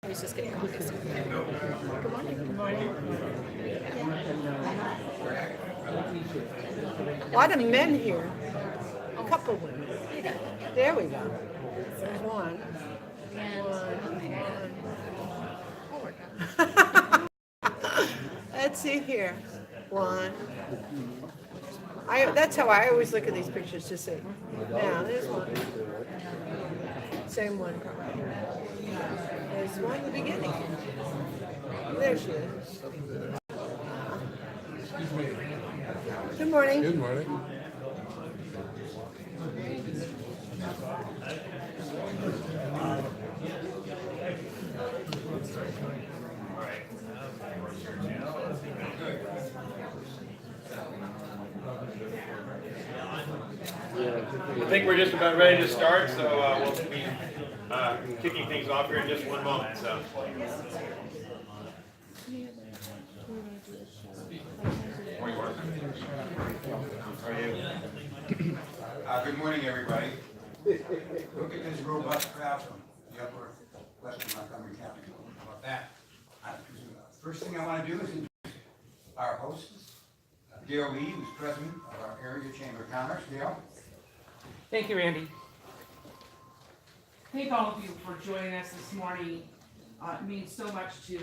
I was just getting on this. Good morning. Good morning. A lot of men here. A couple women. There we go. There's one. Let's see here. One. That's how I always look at these pictures to see. Now, there's one. Same one. There's one in the beginning. There she is. Good morning. Good morning. I think we're just about ready to start, so we'll be kicking things off here in just one moment. So. Good morning, everybody. Look at this robust crowd from the upper western Montgomery County. How about that? First thing I want to do is introduce our hosts, Gail Lee, who's president of our area Chamber of Commerce. Gail. Thank you, Randy. Thank all of you for joining us this morning. It means so much to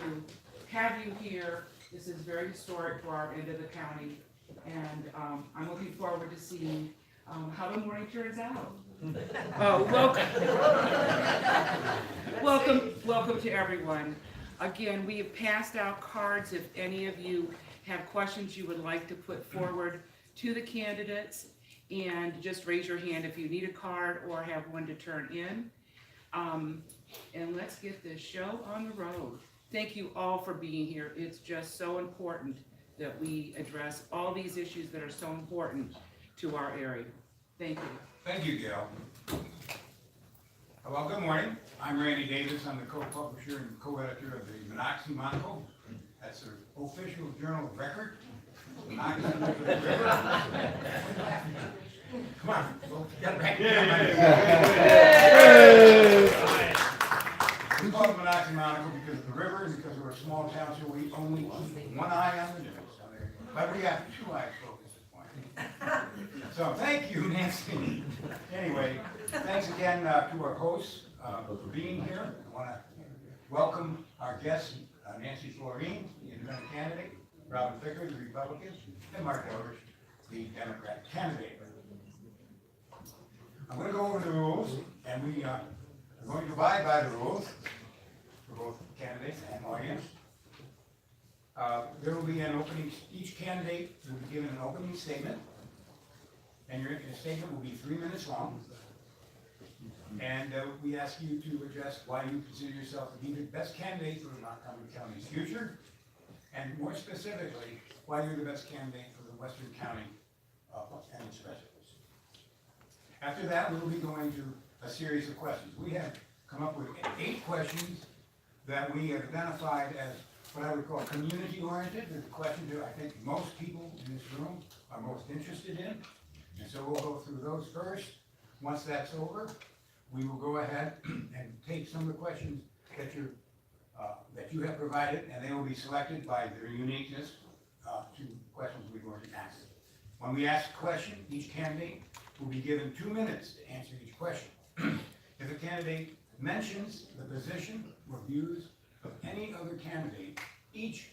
have you here. This is very historic for our end of the county, and I'm looking forward to seeing how the morning turns out. Welcome to everyone. Again, we have passed out cards. If any of you have questions you would like to put forward to the candidates, and just raise your hand if you need a card or have one to turn in. And let's get this show on the road. Thank you all for being here. It's just so important that we address all these issues that are so important to our area. Thank you. Thank you, Gail. Well, good morning. I'm Randy Davis. I'm the co-publisher and co-editor of the Monocacy Monocle. That's the official journal of record. Monocacy River. Come on, folks, get back here. We call it Monocacy Monocle because of the river and because we're a small town, so we only keep one eye on the news. But we have two eyes focused at one. So thank you, Nancy. Anyway, thanks again to our hosts for being here. I want to welcome our guests, Nancy Florine, the independent candidate, Robin Ficker, the Republican, and Mark Elrich, the Democratic candidate. I'm going to go over the rules, and we are going to abide by the rules for both candidates and audience. There will be an opening, each candidate will be given an opening statement, and your statement will be 3 minutes long. And we ask you to address why you consider yourself to be the best candidate for Montgomery County's future, and more specifically, why you're the best candidate for the Western County and its residents. After that, we will be going to a series of questions. We have come up with 8 questions that we have identified as what I would call community-oriented. The questions that I think most people in this room are most interested in. And so we'll go through those first. Once that's over, we will go ahead and take some of the questions that you have provided, and they will be selected by their uniqueness to questions we're going to ask. When we ask a question, each candidate will be given 2 minutes to answer each question. If a candidate mentions the position or views of any other candidate, each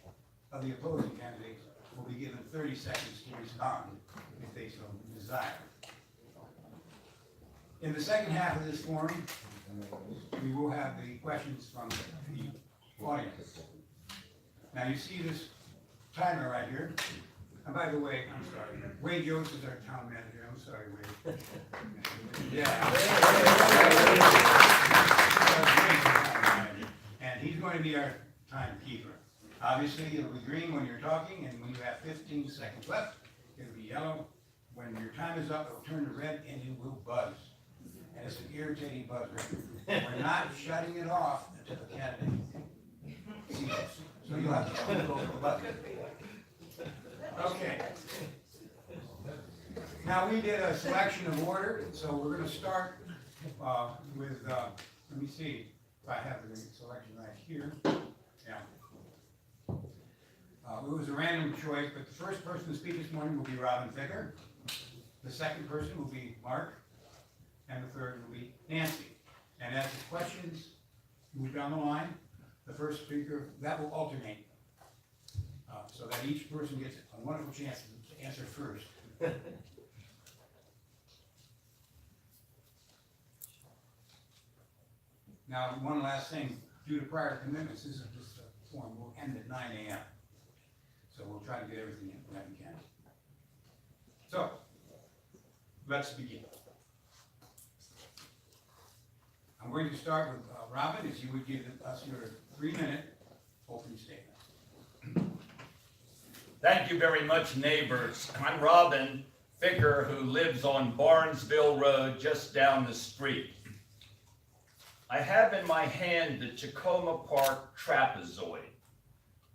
of the opposing candidates will be given 30 seconds to respond if they so desire. In the second half of this forum, we will have the questions from the audience. Now you see this timer right here. And by the way, I'm sorry, Wade Jones is our town manager. I'm sorry, Wade. Yeah. And he's going to be our timekeeper. Obviously, it'll be green when you're talking, and when you have 15 seconds left, it'll be yellow. When your time is up, it'll turn to red, and it will buzz. And it's an irritating buzz. We're not shutting it off until the candidate sees it. So you'll have to go for the button. Okay. Now we did a selection of order, so we're going to start with, let me see if I have the selection right here. Yeah. It was a random choice, but the first person to speak this morning will be Robin Ficker. The second person will be Mark, and the third will be Nancy. And as the questions move down the line, the first speaker, that will alternate. So that each person gets a wonderful chance to answer first. Now, one last thing, due to prior commitments, this forum will end at 9 a.m. So we'll try to get everything in that we can. So, let's begin. I'm going to start with Robin, as you would give us your 3-minute opening statement. Thank you very much, neighbors. I'm Robin Ficker, who lives on Barnesville Road, just down the street. I have in my hand the Tacoma Park trapezoid.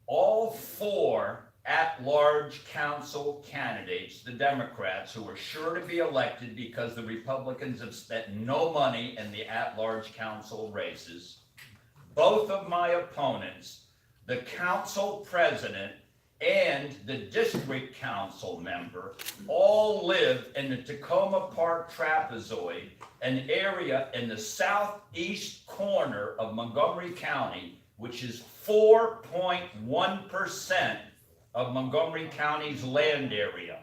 All 4 at-large council candidates, the Democrats, who are sure to be elected because the Republicans have spent no money in the at-large council races. Both of my opponents, the council president and the district council member, all live in the Tacoma Park trapezoid, an area in the southeast corner of Montgomery County, which is 4.1% of Montgomery County's land area.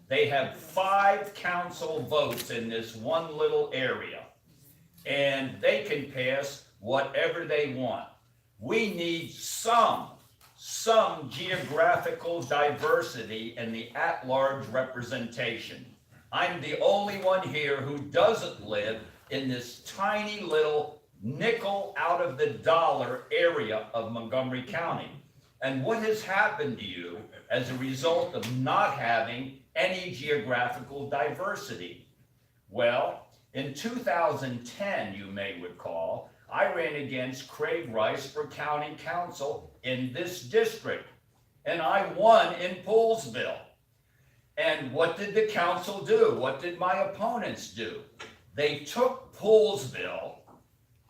They have 5 council votes in this one little area, and they can pass whatever they want. We need some geographical diversity in the at-large representation. I'm the only one here who doesn't live in this tiny little nickel out of the dollar area of Montgomery County. And what has happened to you as a result of not having any geographical diversity? Well, in 2010, you may recall, I ran against Craig Rice for county council in this district, and I won in Poolesville. And what did the council do? What did my opponents do? They took Poolesville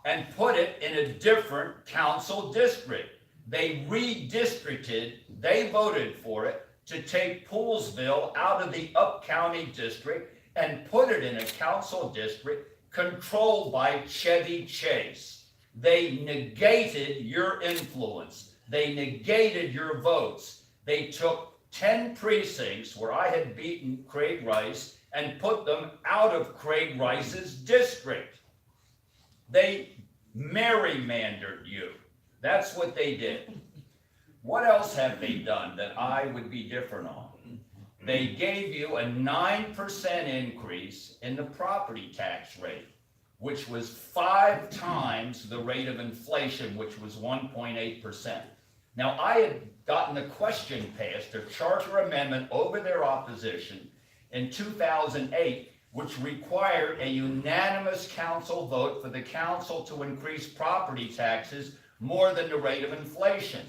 and put it in a different council district. They redistricted, they voted for it to take Poolesville out of the Up County district and put it in a council district controlled by Chevy Chase. They negated your influence. They negated your votes. They took 10 precincts where I had beaten Craig Rice and put them out of Craig Rice's district. They gerrymandered you. That's what they did. What else have they done that I would be different on? They gave you a 9% increase in the property tax rate, which was 5 times the rate of inflation, which was 1.8%. Now, I had gotten a question passed, a charter amendment over their opposition in 2008, which required a unanimous council vote for the council to increase property taxes more than the rate of inflation.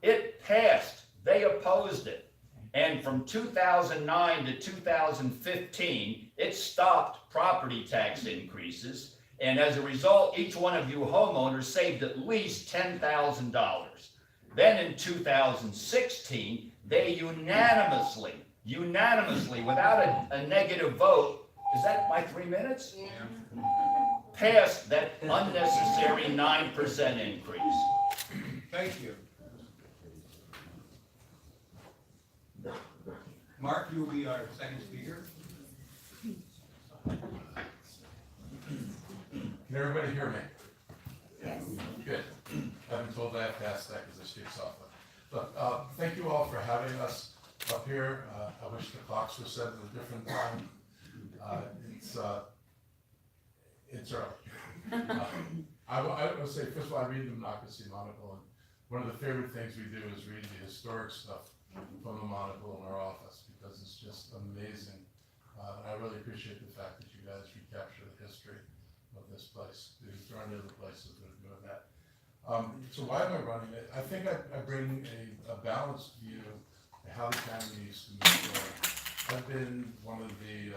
It passed. They opposed it. And from 2009 to 2015, it stopped property tax increases. And as a result, each one of you homeowners saved at least $10,000. Then in 2016, they unanimously, without a negative vote, is that my 3 minutes? Yeah. Passed that unnecessary 9% increase. Thank you. Mark, you will be our second speaker. Can everybody hear me? Yes. Good. I've been told I have to ask that because I speak softly. Look, thank you all for having us up here. I wish the clocks were set at a different time. It's early. I would say, first of all, I read the Democracy Monocle, and one of the favorite things we do is read the historic stuff from the Monocle in our office, because it's just amazing. And I really appreciate the fact that you guys recapture the history of this place, because there aren't other places that are doing that. So why am I running it? I think I bring a balanced view of how the county needs to move forward. I've been one of the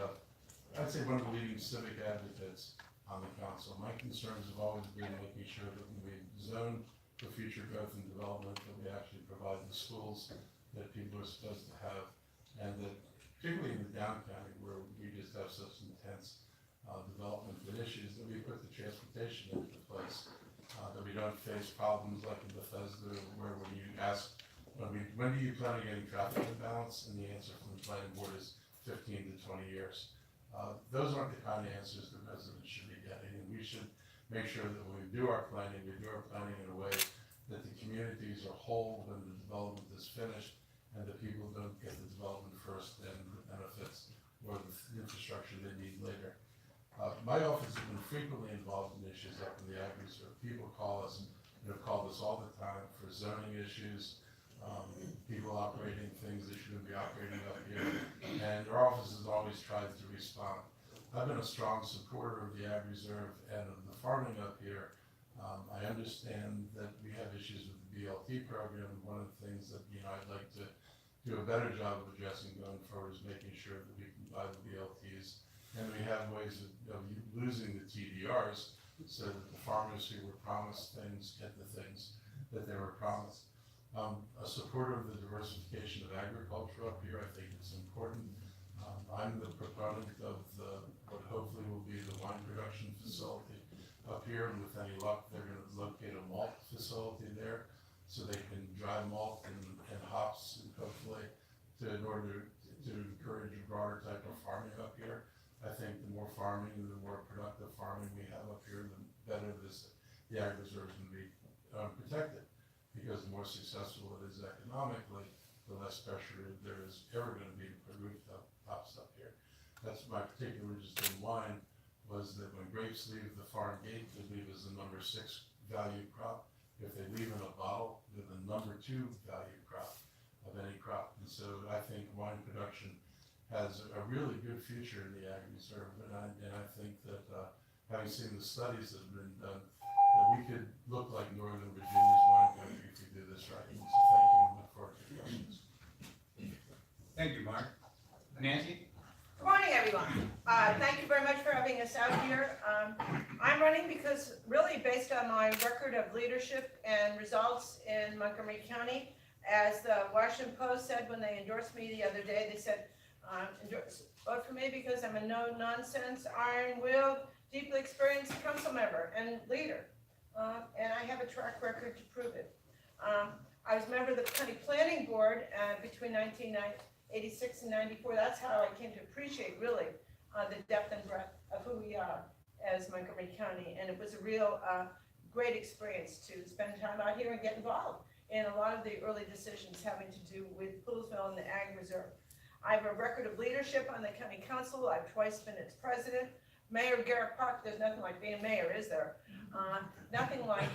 leading civic advocates on the council. My concerns have always been making sure that when we zone for future growth and development that we actually provide the schools that people are supposed to have, and that particularly in the down county where we just have such intense development and issues, that we put the transportation into place, that we don't face problems like in Bethesda where when you ask, when do you plan on getting traffic imbalance, and the answer from the planning board is 15 to 20 years. Those aren't the kind of answers that residents should be getting, and we should make sure that when we do our planning in a way that the communities are whole when the development is finished, and that people don't get the development first and the benefits or the infrastructure they need later. My office has been frequently involved in issues up in the Ag Reserve. People call us, and have called us all the time for zoning issues, people operating things that shouldn't be operating up here, and our office has always tried to respond. I've been a strong supporter of the Ag Reserve and of the farming up here. I understand that we have issues with the BLT program. One of the things that I'd like to do a better job of addressing going forward is making sure that we can buy the BLTs, and we have ways of losing the TDRs so that the farmers who were promised things get the things that they were promised. A supporter of the diversification of agriculture up here. I think it's important. I'm the proponent of what hopefully will be the wine production facility up here, and with any luck, they're going to locate a malt facility there so they can dry malt and hops, and hopefully in order to encourage a broader type of farming up here. I think the more farming and the more productive farming we have up here, the better the Ag Reserve can be protected, because the more successful it is economically, the less pressure there is ever going to be to put rooftops up here. That's my particular interest in wine, was that when grapes leave the farm gate, they leave as the number 6 value crop. If they leave in a bottle, they're the number 2 value crop of any crop. And so I think wine production has a really good future in the Ag Reserve, and I think that having seen the studies that have been done, that we could look like Northern Virginia's wine country if we do this right. So thank you, and look forward to your questions. Thank you, Mark. Nancy? Good morning, everyone. Thank you very much for having us out here. I'm running because really based on my record of leadership and results in Montgomery County, as the Washington Post said when they endorsed me the other day, they said, vote for me because I'm a no-nonsense, iron-willed, deeply experienced council member and leader. And I have a track record to prove it. I was a member of the county planning board between 1986 and 94. That's how I came to appreciate really the depth and breadth of who we are as Montgomery County. And it was a real great experience to spend time out here and get involved in a lot of the early decisions having to do with Poolesville and the Ag Reserve. I have a record of leadership on the county council. I've twice been its president. Mayor Garrett Park, there's nothing like being mayor, is there? Nothing like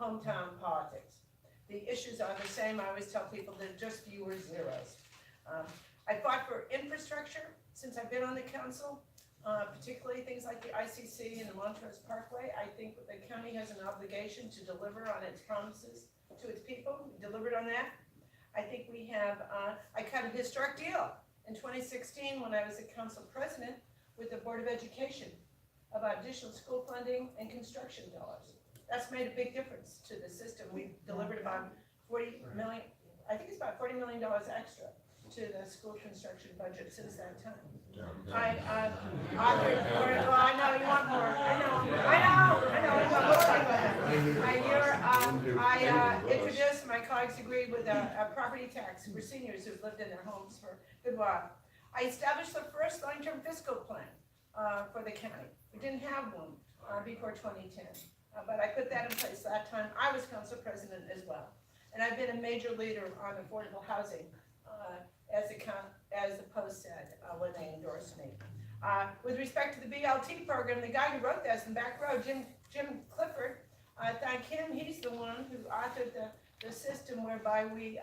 hometown politics. The issues are the same. I always tell people they're just fewer zeros. I fought for infrastructure since I've been on the council, particularly things like the ICC and the Montrose Parkway. I think the county has an obligation to deliver on its promises to its people. We delivered on that. I think we have, I cut a historic deal in 2016 when I was the council president with the Board of Education about additional school funding and construction dollars. That's made a big difference to the system. We've delivered about 40 million, I think it's about $40 million extra to the school construction budget since that time. I authored, well, I know you want more. I introduced, my colleagues agreed with a property tax for seniors who've lived in their homes for a good while. I established the first long-term fiscal plan for the county. We didn't have one before 2010, but I put that in place that time. I was council president as well. And I've been a major leader on affordable housing, as the Post said when they endorsed me. With respect to the BLT program, the guy who wrote this in the back row, Jim Clifford, thank him. He's the one who authored the system whereby we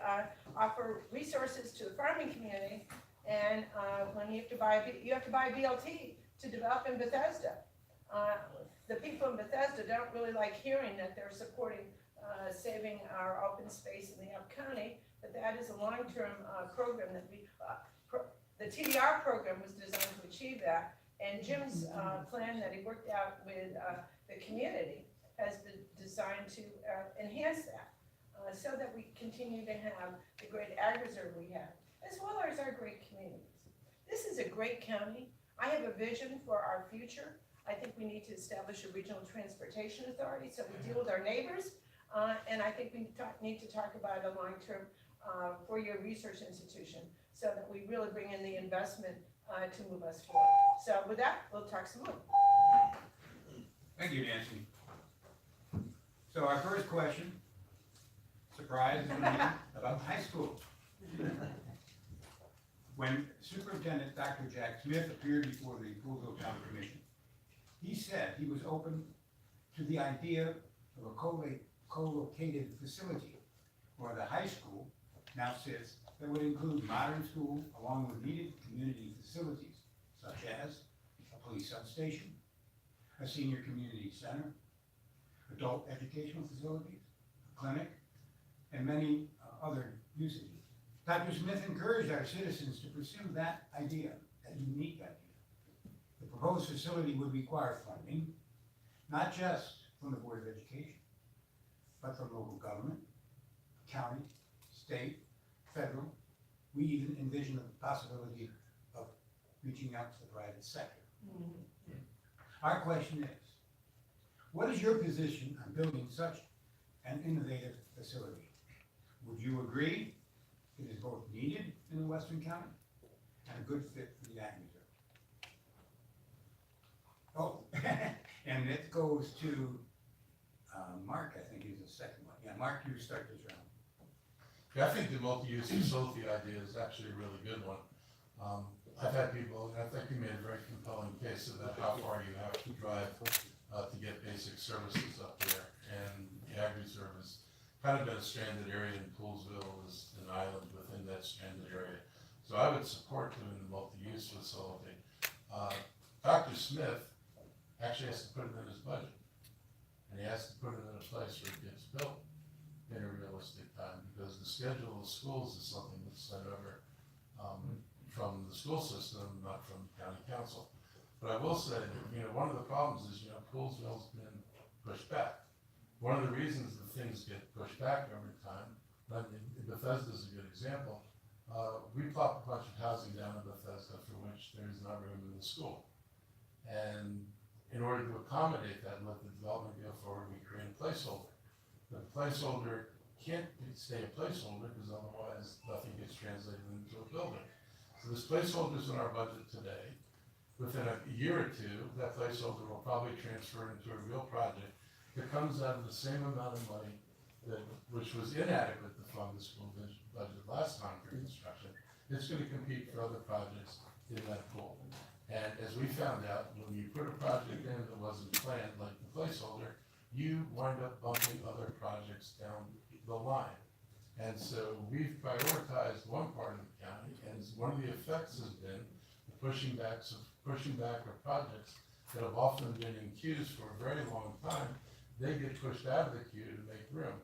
offer resources to the farming community, and when you have to buy a BLT to develop in Bethesda. The people in Bethesda don't really like hearing that they're supporting saving our open space in the Up County, but that is a long-term program that the TDR program was designed to achieve that, and Jim's plan that he worked out with the community has been designed to enhance that, so that we continue to have the great ag-reserve we have, as well as our great communities. This is a great county. I have a vision for our future. I think we need to establish a regional transportation authority so we deal with our neighbors. And I think we need to talk about a long-term four-year research institution so that we really bring in the investment to move us forward. So with that, we'll talk some more. Thank you, Nancy. So our first question, surprise, is gonna be about high school. When Superintendent Dr. Jack Smith appeared before the Poolesville Town Commission, he said he was open to the idea of a co-located facility where the high school now sits that would include modern school along with needed community facilities such as a police substation, a senior community center, adult educational facilities, a clinic, and many other usages. Dr. Smith encouraged our citizens to pursue that idea, that unique idea. The proposed facility would require funding, not just from the Board of Education, but from local government, county, state, federal. We even envision the possibility of reaching out to the private sector. Our question is, what is your position on building such an innovative facility? Would you agree it is both needed in the Western County and a good fit for the ag reserve? Oh, and it goes to Mark, I think is the second one. Yeah, Mark, you start this round. Yeah, I think the multi-use facility idea is actually a really good one. I've had people, and I think you made a very compelling case about how far you have to drive to get basic services up there. And the ag reserve is kind of been a stranded area, and Poolesville is an island within that stranded area. So I would support doing the multi-use facility. Dr. Smith actually has to put it in his budget. And he has to put it in a place where it gets built in a realistic time, because the schedule of schools is something that's set over from the school system, not from county council. But I will say that, one of the problems is, Poolesville's been pushed back. One of the reasons that things get pushed back over time, Bethesda's a good example. We plopped a bunch of housing down in Bethesda for which there's not room in the school. And in order to accommodate that and let the development go forward, we create a placeholder. But the placeholder can't stay a placeholder because otherwise nothing gets translated into a building. So this placeholder's in our budget today. Within a year or two, that placeholder will probably transfer into a real project that comes out of the same amount of money which was inadequate to fund the school budget last time for construction. It's going to compete for other projects in that pool. And as we found out, when you put a project in that wasn't planned, like the placeholder, you wind up bumping other projects down the line. And so we've prioritized one part of the county, and one of the effects has been the pushing back of projects that have often been in queues for a very long time. They get pushed out of the queue to make room.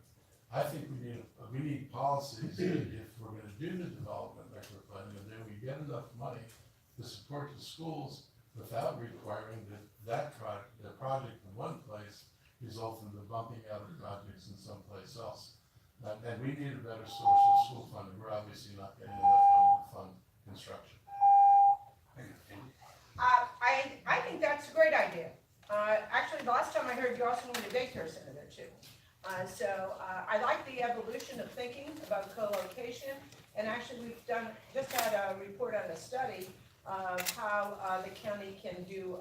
I think we need policies that if we're going to do the development like we're planning to do, we get enough money to support the schools without requiring the project in one place result in the bumping out of projects in someplace else. And we need a better source of school funding. We're obviously not getting enough money to fund construction. I think that's a great idea. Actually, the last time I heard, you also wanted a daycare center there too. So I like the evolution of thinking about co-location. And actually, we've just had a report on a study of how the county can do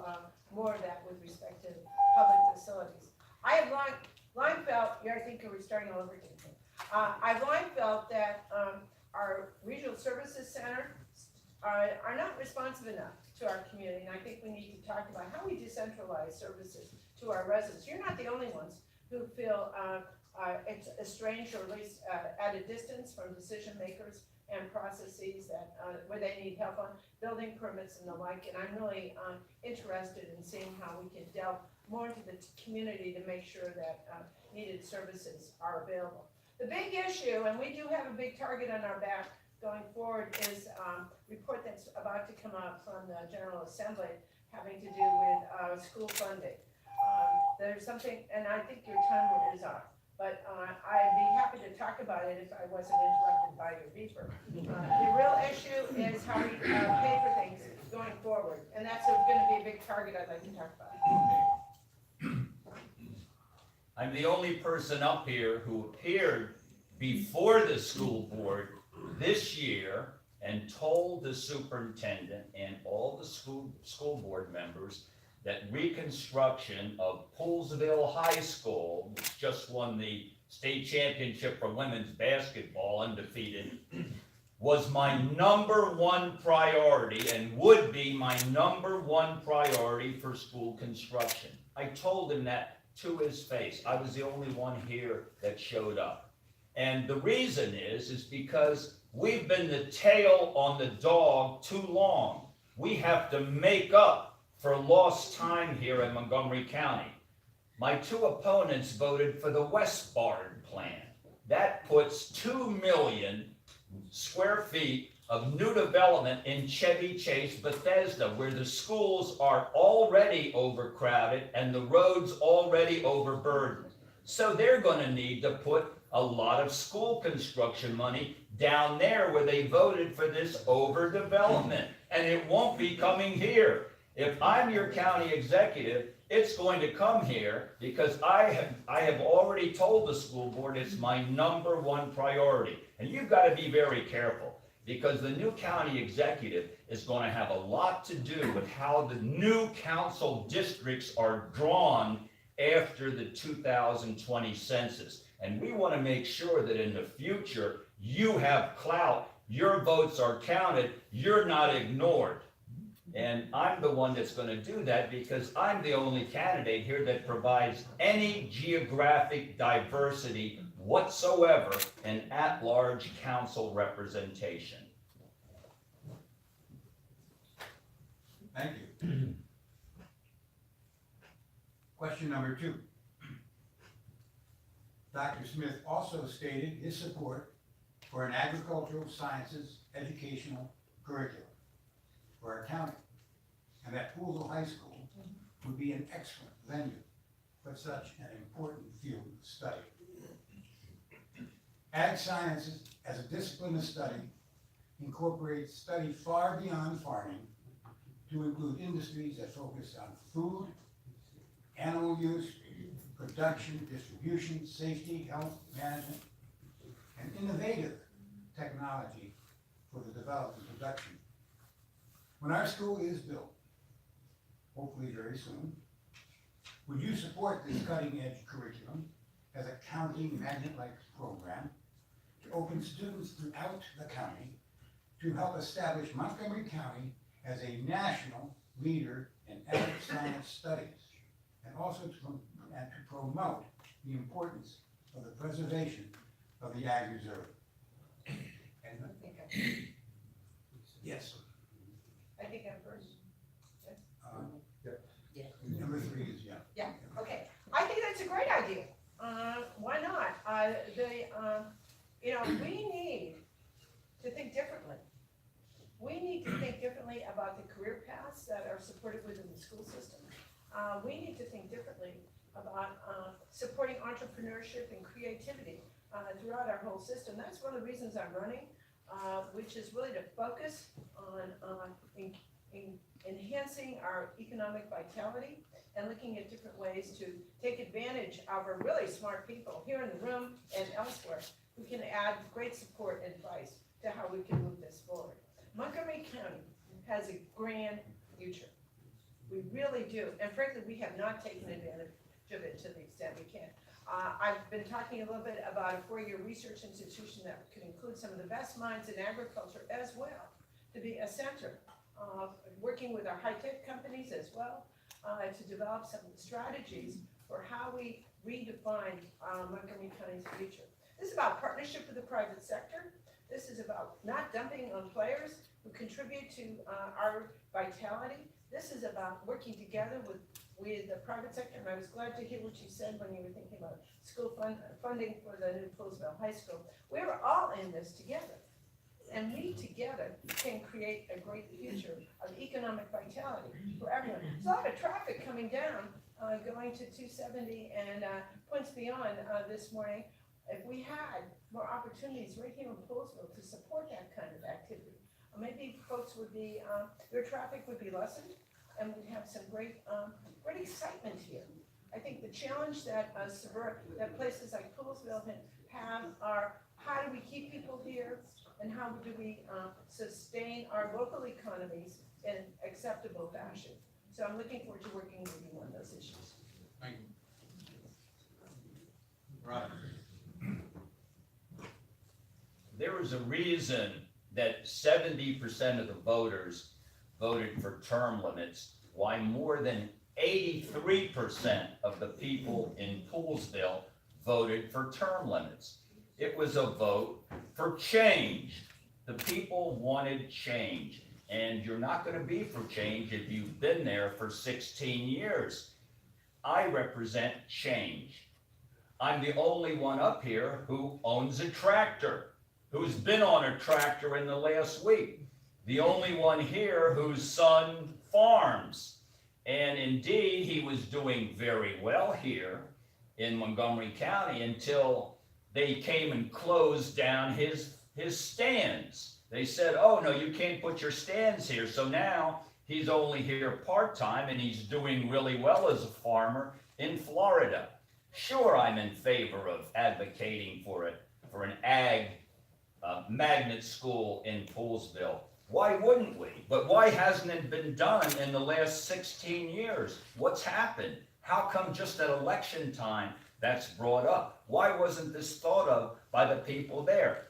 more of that with respect to public facilities. I have long felt, I think we're starting all over again. I've long felt that our regional services center are not responsive enough to our community, and I think we need to talk about how we decentralize services to our residents. You're not the only ones who feel it's estranged or at least at a distance from decision makers and processes that where they need help on building permits and the like. And I'm really interested in seeing how we can delve more into the community to make sure that needed services are available. The big issue, and we do have a big target on our back going forward, is a report that's about to come out from the General Assembly having to do with school funding. there's something, and I think your time is up, but I'd be happy to talk about it if I wasn't interrupted by your beeper. The real issue is how we pay for things going forward, and that's gonna be a big target I'd like to talk about. I'm the only person up here who appeared before the school board this year and told the superintendent and all the school board members that reconstruction of Poolesville High School, which just won the state championship for women's basketball, undefeated, was my #1 priority and would be my #1 priority for school construction. I told him that to his face. I was the only one here that showed up. And the reason is because we've been the tail on the dog too long. We have to make up for lost time here in Montgomery County. My two opponents voted for the West Barn plan. That puts 2 million square feet of new development in Chevy Chase, Bethesda, where the schools are already overcrowded and the roads already overburdened. So they're gonna need to put a lot of school construction money down there where they voted for this overdevelopment, and it won't be coming here. If I'm your county executive, it's going to come here because I have already told the school board it's my #1 priority. And you've got to be very careful because the new county executive is going to have a lot to do with how the new council districts are drawn after the 2020 census. And we want to make sure that in the future, you have clout, your votes are counted, you're not ignored. And I'm the one that's going to do that because I'm the only candidate here that provides any geographic diversity whatsoever in at-large council representation. Thank you. Question number 2. Dr. Smith also stated his support for an agricultural sciences educational curriculum for our county, and that Poolesville High School would be an excellent venue for such an important field of study. Ag sciences as a discipline of study incorporates study far beyond farming to include industries that focus on food, animal use, production, distribution, safety, health, management, and innovative technology for the development and production. When our school is built, hopefully very soon, would you support this cutting-edge curriculum as a county magnet-like program to open students throughout the county to help establish Montgomery County as a national leader in ag science studies, and also to promote the importance of the preservation of the ag reserve? And yes. I think I'm first. Number 3 is yeah. Yeah, okay. I think that's a great idea. Why not? We need to think differently. We need to think differently about the career paths that are supported within the school system. We need to think differently about supporting entrepreneurship and creativity throughout our whole system. That's one of the reasons I'm running, which is really to focus on enhancing our economic vitality and looking at different ways to take advantage of our really smart people here in the room and elsewhere who can add great support and advice to how we can move this forward. Montgomery County has a grand future. We really do. And frankly, we have not taken advantage of it to the extent we can. I've been talking a little bit about a 4-year research institution that could include some of the best minds in agriculture as well, to be a center, working with our high-tech companies as well, to develop some strategies for how we redefine Montgomery County's future. This is about partnership with the private sector. This is about not dumping on players who contribute to our vitality. This is about working together with the private sector, and I was glad to hear what you said when you were thinking about school funding for the new Poolesville High School. We were all in this together, and we together can create a great future of economic vitality for everyone. There's a lot of traffic coming down going to 270 and points beyond this morning. If we had more opportunities right here in Poolesville to support that kind of activity, maybe folks would be, their traffic would be lessened, and we'd have some great excitement here. I think the challenge that that places like Poolesville have are, how do we keep people here, and how do we sustain our local economies in an acceptable fashion? So I'm looking forward to working with you on those issues. Thank you. Rob? There is a reason that 70% of the voters voted for term limits, why more than 83% of the people in Poolesville voted for term limits. It was a vote for change. The people wanted change, and you're not going to be for change if you've been there for 16 years. I represent change. I'm the only one up here who owns a tractor, who's been on a tractor in the last week. The only one here whose son farms. And indeed, he was doing very well here in Montgomery County until they came and closed down his stands. They said, oh, no, you can't put your stands here. So now he's only here part-time, and he's doing really well as a farmer in Florida. Sure, I'm in favor of advocating for an ag magnet school in Poolesville. Why wouldn't we? But why hasn't it been done in the last 16 years? What's happened? How come just at election time that's brought up? Why wasn't this thought of by the people there?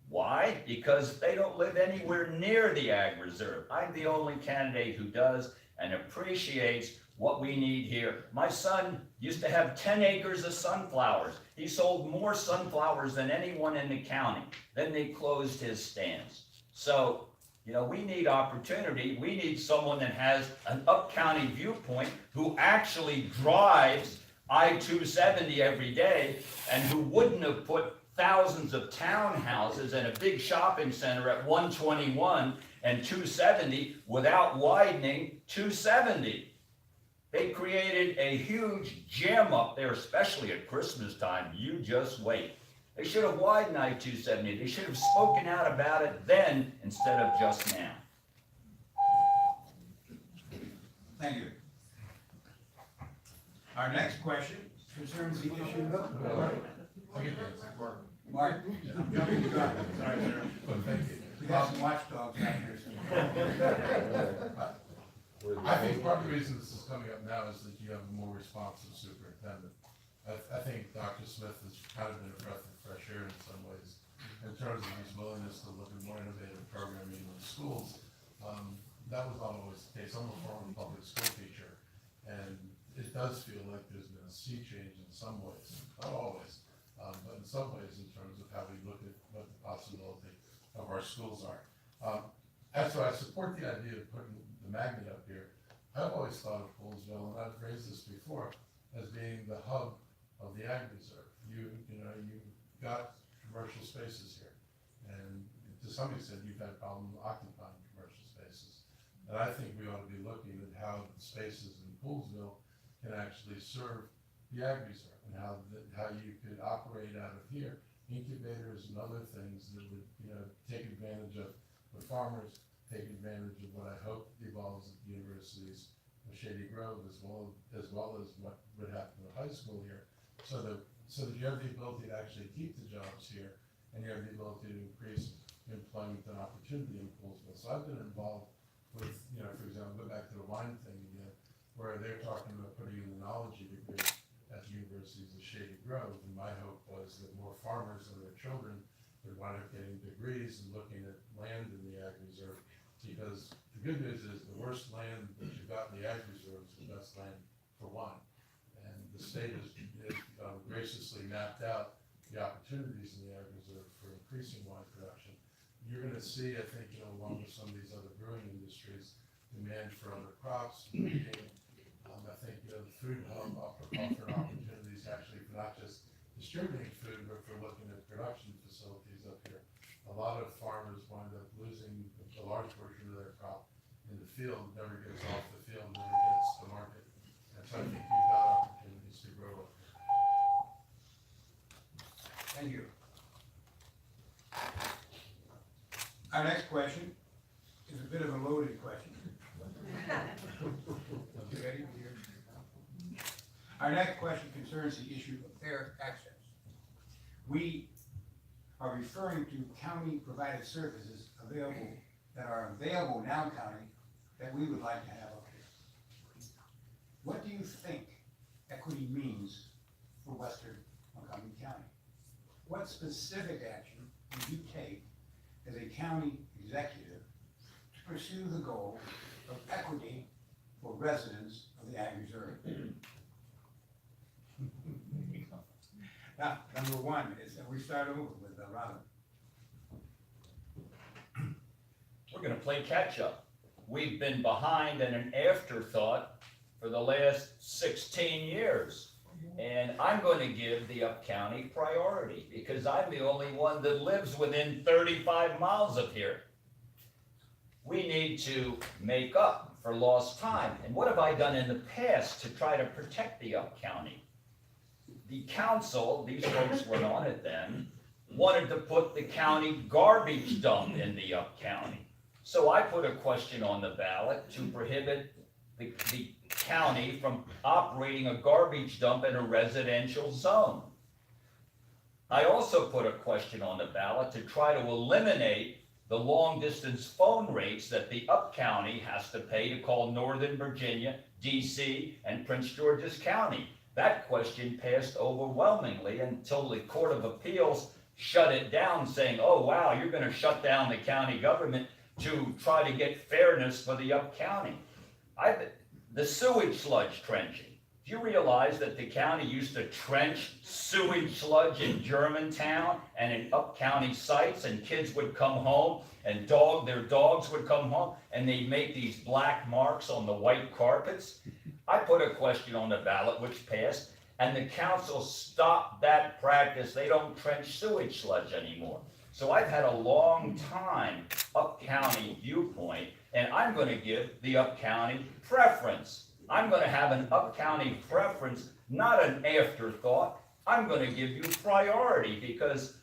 Why? Because they don't live anywhere near the ag reserve. I'm the only candidate who does and appreciates what we need here. My son used to have 10 acres of sunflowers. He sold more sunflowers than anyone in the county. Then they closed his stands. So, you know, we need opportunity. We need someone that has an up-county viewpoint, who actually drives I-270 every day, and who wouldn't have put thousands of townhouses and a big shopping center at 121 and 270 without widening 270. They created a huge jam up there, especially at Christmas time. You just wait. They should have widened I-270. They should have spoken out about it then instead of just now. Thank you. Our next question concerns the issue of... I'll get that. Mark? Sorry, sir. But thank you. We got some watchdogs out here. I think part of the reason this is coming up now is that you have a more responsive superintendent. I think Dr. Smith has kind of been a breath of fresh air in some ways, in terms of his willingness to look at more innovative programming in the schools. That was not always the case. I'm a former public school teacher, and it does feel like there's been a sea change in some ways, not always, but in some ways in terms of how we look at what the possibility of our schools are. So I support the idea of putting the magnet up here. I've always thought of Poolesville, and I've raised this before, as being the hub of the ag reserve. You've got commercial spaces here, and to some extent you've had a problem occupying commercial spaces. And I think we ought to be looking at how the spaces in Poolesville can actually serve the ag reserve, and how you could operate out of here, incubators and other things that would take advantage of the farmers, take advantage of what I hope evolves at the universities of Shady Grove, as well as what would happen at high school here, so that you have the ability to actually keep the jobs here, and you have the ability to increase employment and opportunity in Poolesville. So I've been involved with, for example, go back to the wine thing again, where they're talking about putting in the knowledge degree at the universities of Shady Grove, and my hope was that more farmers and their children would wind up getting degrees and looking at land in the ag reserve. Because the good news is the worst land that you've got in the ag reserve is the best land for wine. And the state has graciously mapped out the opportunities in the ag reserve for increasing wine production. You're going to see, I think, along with some of these other brewing industries, demand for other crops. I think the food hub offer opportunities actually for not just distributing food, but for looking at production facilities up here. A lot of farmers wind up losing a large portion of their crop in the field, never gets off the field, never gets to market. And so I think you've got Our next question is a bit of a loaded question. You ready? Our next question concerns the issue of fair access. We are referring to county-provided services that are available in Allen County that we would like to have up here. What do you think equity means for Western Montgomery County? What specific action would you take as a county executive to pursue the goal of equity for residents of the Ag Reserve? Now, number one is that we start over with Robin. We're gonna play catch-up. We've been behind and an afterthought for the last 16 years. And I'm going to give the Up County priority because I'm the only one that lives within 35 miles of here. We need to make up for lost time. And what have I done in the past to try to protect the Up County? The council, these folks weren't on it then, wanted to put the county garbage dump in the Up County. So I put a question on the ballot to prohibit the county from operating a garbage dump in a residential zone. I also put a question on the ballot to try to eliminate the long-distance phone rates that the Up County has to pay to call Northern Virginia, DC, and Prince George's County. That question passed overwhelmingly until the Court of Appeals shut it down, saying, oh wow, you're gonna shut down the county government to try to get fairness for the Up County. The sewage sludge trenching. Do you realize that the county used to trench sewage sludge in Germantown and in Up County sites, and kids would come home and their dogs would come home and they'd make these black marks on the white carpets? I put a question on the ballot which passed, and the council stopped that practice. They don't trench sewage sludge anymore. So I've had a long time Up County viewpoint, and I'm going to give the Up County preference. I'm going to have an Up County preference, not an afterthought. I'm going to give you priority because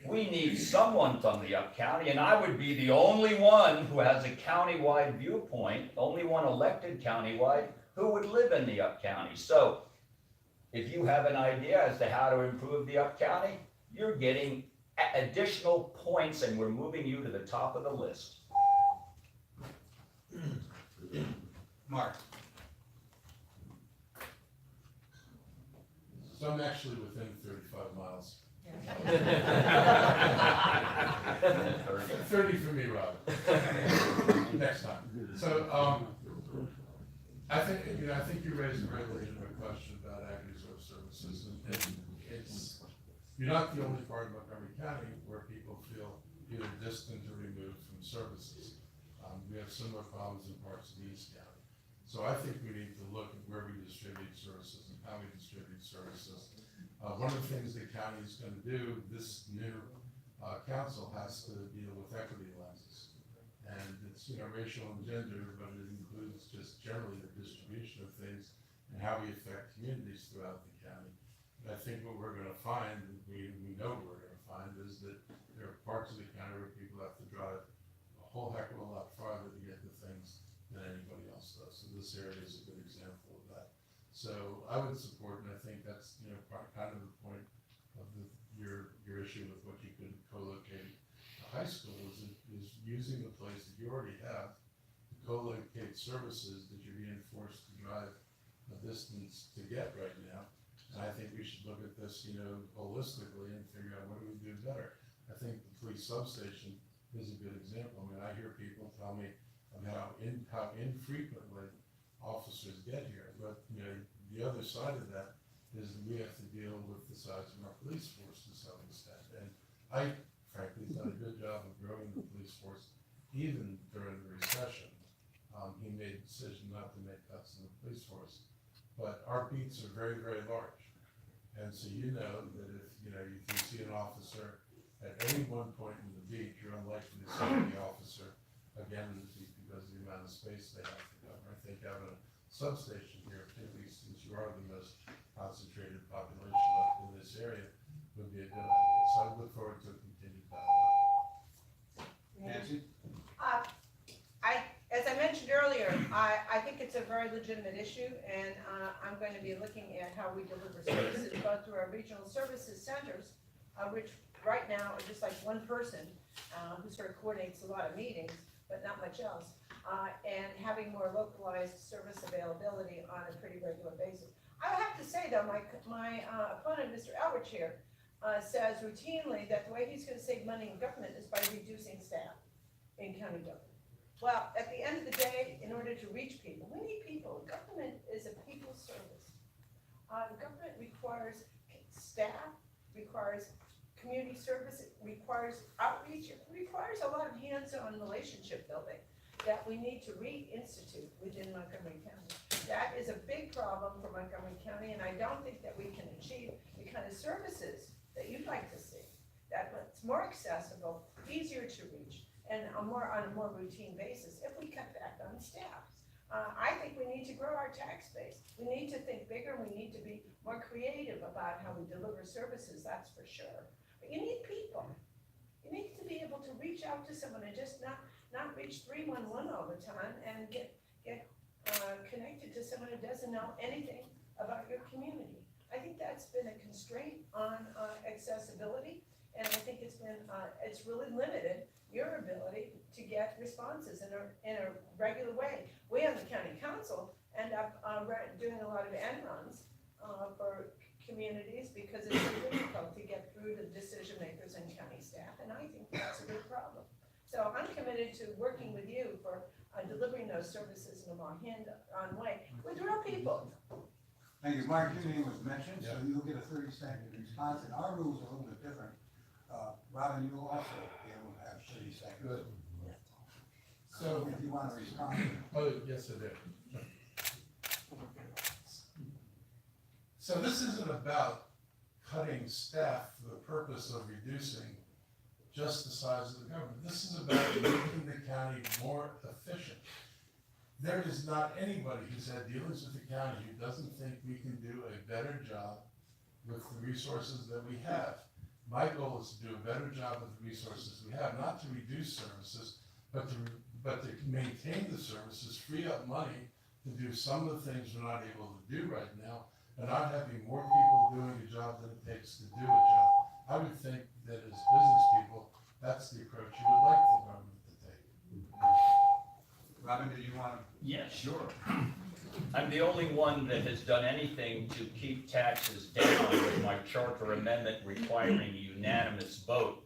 we need someone from the Up County, and I would be the only one who has a countywide viewpoint, only one elected countywide, who would live in the Up County. So if you have an idea as to how to improve the Up County, you're getting additional points, and we're moving you to the top of the list. Mark. So I'm actually within 35 miles. 30 for me, Robin. Next time. So, I think you raised a very legitimate question about Ag Reserve Services, and you're not the only part of Montgomery County where people feel either distant or removed from services. We have similar problems in parts of the East County. So I think we need to look at where we distribute services and how we distribute services. One of the things the county is going to do, this new council has to deal with equity lenses. And it's, racial and gender, but it includes just generally the distribution of things and how we affect communities throughout the county. And I think what we're going to find, and we know what we're going to find, is that there are parts of the county where people have to drive a whole heck of a lot farther to get the things than anybody else does. So this area is a good example of that. So I would support, and I think that's kind of the point of your issue with what you could co-locate a high school is using the place that you already have to co-locate services that you're being forced to drive a distance to get right now. And I think we should look at this, holistically and figure out what do we do better. I think the police substation is a good example. I mean, I hear people tell me about how infrequently officers get here, but the other side of that is that we have to deal with the size of our police force to some extent. And I, frankly, have done a good job of growing the police force even during the recession. He made a decision not to make cuts in the police force, but our beats are very, very large. And so that if you see an officer at any one point in the beat, you're unlikely to see the officer again in the beat because of the amount of space they have to cover. I think having a substation here, particularly since you are the most concentrated population up in this area, would be a good idea. So I look forward to a continued dialogue. Nancy? I think it's a very legitimate issue, and I'm going to be looking at how we deliver services both through our regional services centers, which right now are just like one person who sort of coordinates a lot of meetings, but not much else, and having more localized service availability on a pretty regular basis. I have to say though, my opponent, Mr. Albert here, says routinely that the way he's going to save money in government is by reducing staff in county government. Well, at the end of the day, in order to reach people, we need people. Government is a people's service. Government requires staff, requires community service, it requires outreach, it requires a lot of hands-on relationship building that we need to reinstitute within Montgomery County. That is a big problem for Montgomery County, and I don't think that we can achieve the kind of services that you'd like to see. That's more accessible, easier to reach, and on a more routine basis if we cut back on staff. I think we need to grow our tax base. We need to think bigger, we need to be more creative about how we deliver services, that's for sure. But you need people. You need to be able to reach out to someone and just not reach 311 all the time and get connected to someone who doesn't know anything about your community. I think that's been a constraint on accessibility, and I think it's really limited your ability to get responses in a regular way. We on the county council end up doing a lot of end runs for communities because it's so difficult to get through to decision makers and county staff, and I think that's a big problem. So I'm committed to working with you for delivering those services in a more hand-on way with real people. Thank you. Mark, your name was mentioned, so you'll get a 30-second response, and our rules are a little bit different. Robin, you will also be able to have 30 seconds. Good. So if you want to respond. Oh, yes, I do. So this isn't about cutting staff for the purpose of reducing just the size of the government. This is about making the county more efficient. There is not anybody who's had dealings with the county who doesn't think we can do a better job with the resources that we have. My goal is to do a better job with the resources we have, not to reduce services, but to maintain the services, free up money to do some of the things we're not able to do right now, and not having more people doing a job than it takes to do a job. I would think that as business people, that's the approach you would like the government to take. Robin, did you want to? Yeah, sure. I'm the only one that has done anything to keep taxes down with my charter amendment requiring a unanimous vote.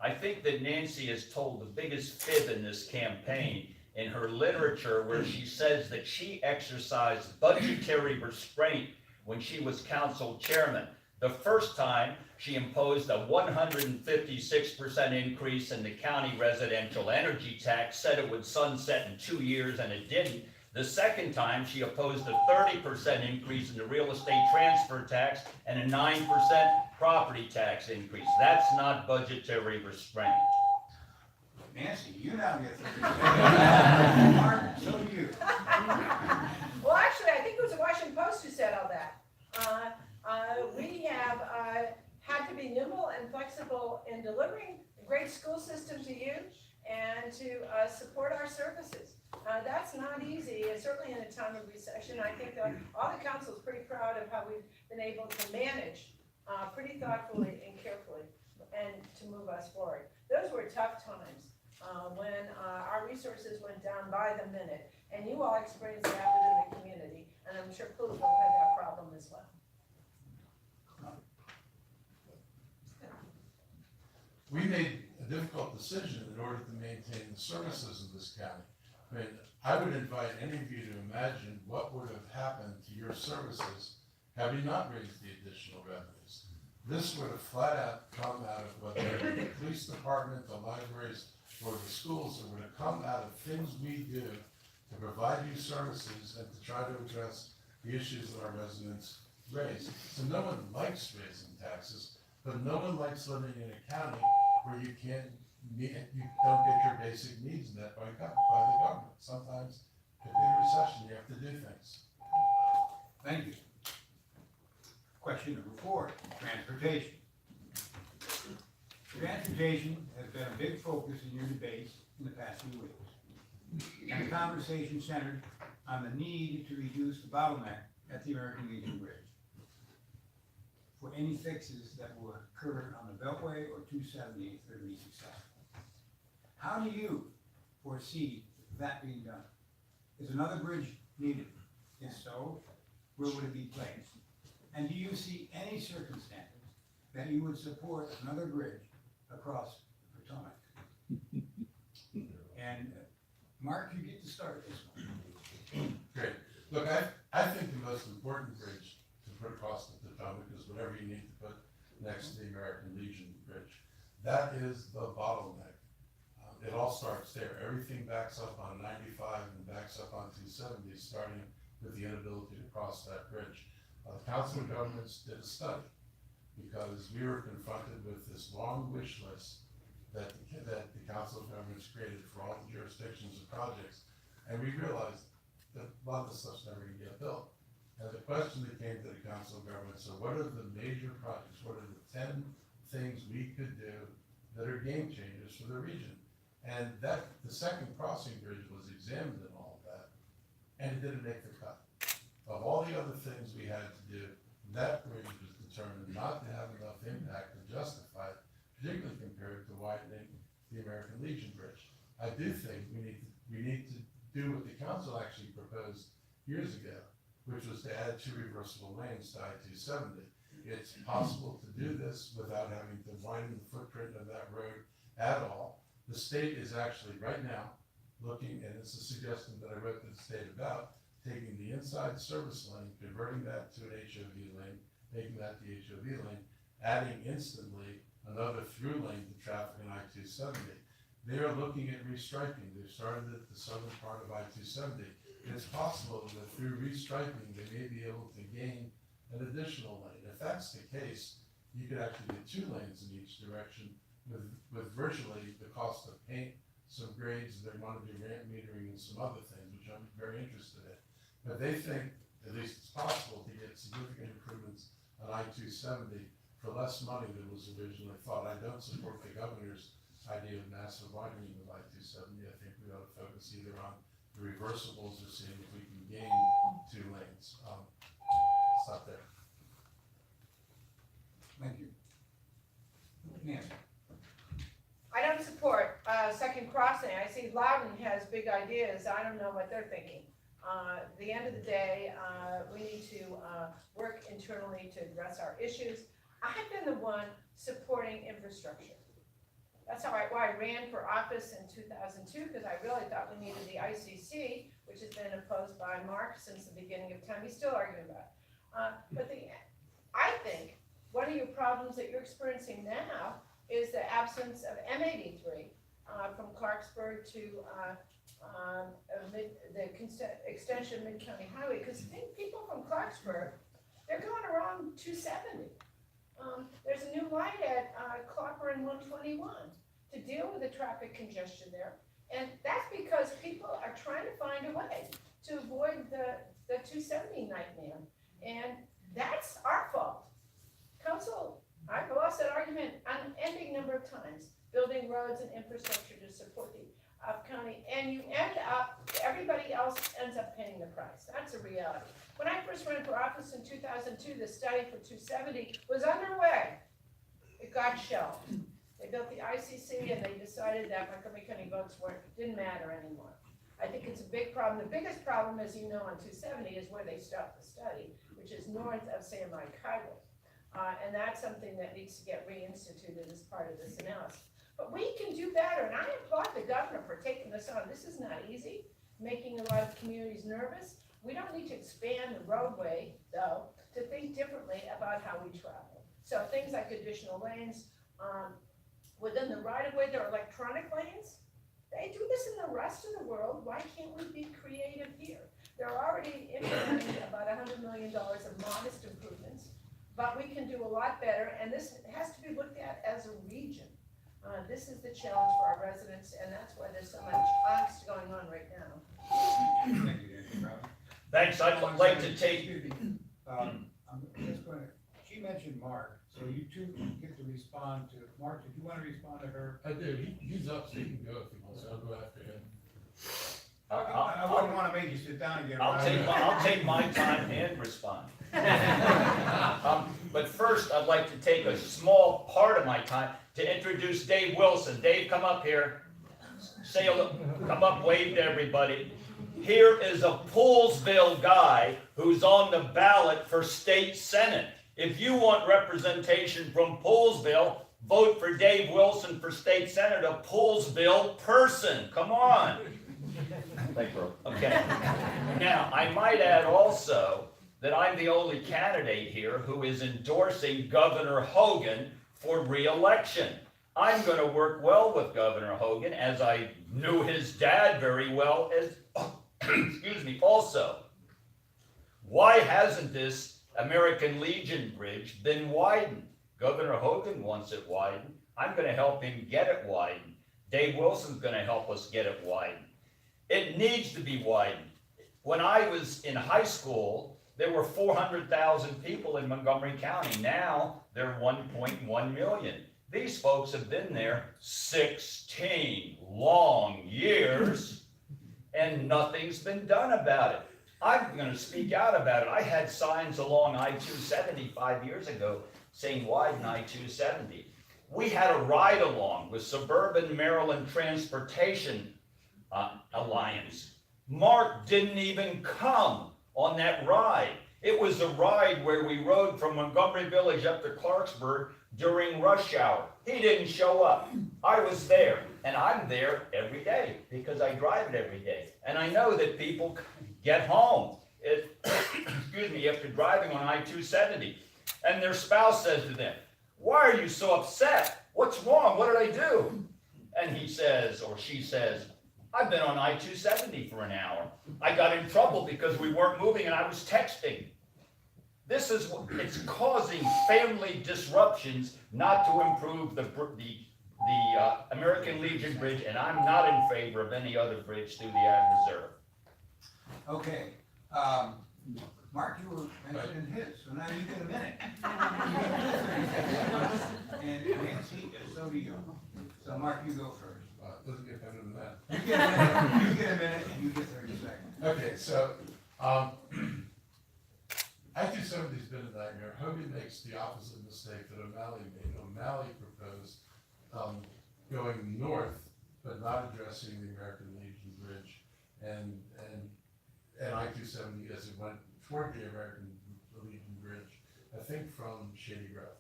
I think that Nancy has told the biggest fib in this campaign in her literature where she says that she exercised budgetary restraint when she was council chairman. The first time, she imposed a 156% increase in the county residential energy tax, said it would sunset in 2 years, and it didn't. The second time, she opposed a 30% increase in the real estate transfer tax and a 9% property tax increase. That's not budgetary restraint. Nancy, you now get 30 seconds. Mark, so do you. Well, actually, I think it was the Washington Post who said all that. We have had to be nimble and flexible in delivering a great school system to you and to support our services. That's not easy, and certainly in a time of recession. I think that all the council is pretty proud of how we've been able to manage pretty thoughtfully and carefully and to move us forward. Those were tough times when our resources went down by the minute, and you all experienced that within the community, and I'm sure Poolesville had that problem as well. We made a difficult decision in order to maintain the services of this county. I mean, I would invite any of you to imagine what would have happened to your services had we not raised the additional revenues. This would have flat out come out of whether the police department, the libraries, or the schools. It would have come out of things we do to provide you services and to try to address the issues that our residents raise. So no one likes raising taxes, but no one likes living in a county where you don't get your basic needs met by the government. Sometimes, if in a recession, you have to do things. Thank you. Question number 4, transportation. Transportation has been a big focus in your debates in the past few weeks. And the conversation centered on the need to reduce the bottleneck at the American Legion Bridge for any fixes that will occur on the Beltway or 270 that are be successful. How do you foresee that being done? Is another bridge needed? If so, where would it be placed? And do you see any circumstances that you would support another bridge across the Potomac? And Mark, you get to start this one. Great. Look, I think the most important bridge to put across the Potomac is whatever you need to put next to the American Legion Bridge. That is the bottleneck. It all starts there. Everything backs up on 95 and backs up on 270, starting with the inability to cross that bridge. The Council of Governments did a study because we were confronted with this long wish list that the Council of Governments created for all the jurisdictions and projects. And we realized that a lot of the stuff's never gonna get built. And the question that came to the Council of Governments, so what are the major projects? What are the 10 things we could do that are game changers for the region? And that, the second crossing bridge was examined in all of that, and it didn't make the cut. Of all the other things we had to do, that bridge was determined not to have enough impact to justify it, particularly compared to widening the American Legion Bridge. I do think we need to do what the council actually proposed years ago, which was to add 2 reversible lanes to I-270. It's possible to do this without having to widen the footprint of that road at all. The state is actually right now looking, and it's a suggestion that I wrote to the state about, taking the inside service lane, converting that to an HOV lane, making that the HOV lane, adding instantly another through lane to traffic in I-270. They are looking at restriping. They've started at the southern part of I-270. It's possible that through restriping, they may be able to gain an additional lane. If that's the case, you could actually get 2 lanes in each direction with virtually the cost of paint, some grades, they're going to be ramp metering and some other things, which I'm very interested in. But they think, at least it's possible, to get significant improvements on I-270 for less money than was originally thought. I don't support the governor's idea of massive widening of I-270. I think we ought to focus either on the reversibles or seeing if we can gain 2 lanes. Stop there. Thank you. Nancy? I don't support second crossing. I see Loudon has big ideas. I don't know what they're thinking. At the end of the day, we need to work internally to address our issues. I've been the one supporting infrastructure. That's why I ran for office in 2002, because I really thought we needed the ICC, which has been opposed by Mark since the beginning of time. He's still arguing about it. I think one of your problems that you're experiencing now is the absence of M83 from Clarksburg to the extension of Mid-County Highway, because people from Clarksburg, they're going around 270. There's a new light at Clopper and 121 to deal with the traffic congestion there. And that's because people are trying to find a way to avoid the 270 nightmare. And that's our fault. Council, I've lost that argument an ending number of times, building roads and infrastructure to support the county, and you end up, everybody else ends up paying the price. That's a reality. When I first ran for office in 2002, the study for 270 was underway. It got shelved. They built the ICC and they decided that Montgomery County votes didn't matter anymore. I think it's a big problem. The biggest problem, as you know, on 270 is where they stopped the study, which is north of San Mike Highway. And that's something that needs to get reinstituted as part of this analysis. But we can do better, and I applaud the governor for taking this on. This is not easy, making a lot of communities nervous. We don't need to expand the roadway, though, to think differently about how we travel. So things like additional lanes, within the right-of-way, there are electronic lanes. They do this in the rest of the world. Why can't we be creative here? They're already implementing about $100 million of modest improvements, but we can do a lot better, and this has to be looked at as a region. This is the challenge for our residents, and that's why there's so much angst going on right now. Thank you, Nancy Brown. Thanks, I'd like to take, Excuse me. I'm just going to, she mentioned Mark, so you two get to respond to, Mark, did you want to respond to her? I do. He's up, so he can go if he wants. I'll go after him. I wouldn't wanna make you sit down and get. I'll take my time and respond. But first, I'd like to take a small part of my time to introduce Dave Wilson. Dave, come up here. Say a little, come up, wave to everybody. Here is a Poolesville guy who's on the ballot for state senate. If you want representation from Poolesville, vote for Dave Wilson for state senate, a Poolesville person. Come on. Thanks, bro. Okay. Now, I might add also that I'm the only candidate here who is endorsing Governor Hogan for re-election. I'm going to work well with Governor Hogan, as I knew his dad very well as, excuse me, also. Why hasn't this American Legion Bridge been widened? Governor Hogan wants it widened. I'm going to help him get it widened. Dave Wilson's going to help us get it widened. It needs to be widened. When I was in high school, there were 400,000 people in Montgomery County. Now, there are 1.1 million. These folks have been there 16 long years, and nothing's been done about it. I'm going to speak out about it. I had signs along I-270 5 years ago saying widen I-270. We had a ride-along with Suburban Maryland Transportation Alliance. Mark didn't even come on that ride. It was a ride where we rode from Montgomery Village up to Clarksburg during rush hour. He didn't show up. I was there, and I'm there every day because I drive it every day. And I know that people get home, excuse me, after driving on I-270, and their spouse says to them, "Why are you so upset? What's wrong? What did I do?" And he says, or she says, "I've been on I-270 for an hour. I got in trouble because we weren't moving and I was texting." This is what it's causing, family disruptions, not to improve the American Legion Bridge, and I'm not in favor of any other bridge through the Ag Reserve. Okay, Mark, you were mentioning his, so now you get a minute. And Nancy, so do you. So Mark, you go first. Doesn't get better than that. You get a minute, and you get 30 seconds. Okay, so, I-270's been a nightmare. Hogan makes the opposite mistake that O'Malley made. O'Malley proposed, going north, but not addressing the American Legion Bridge. And I-270 as it went toward the American Legion Bridge, I think from Shady Grove.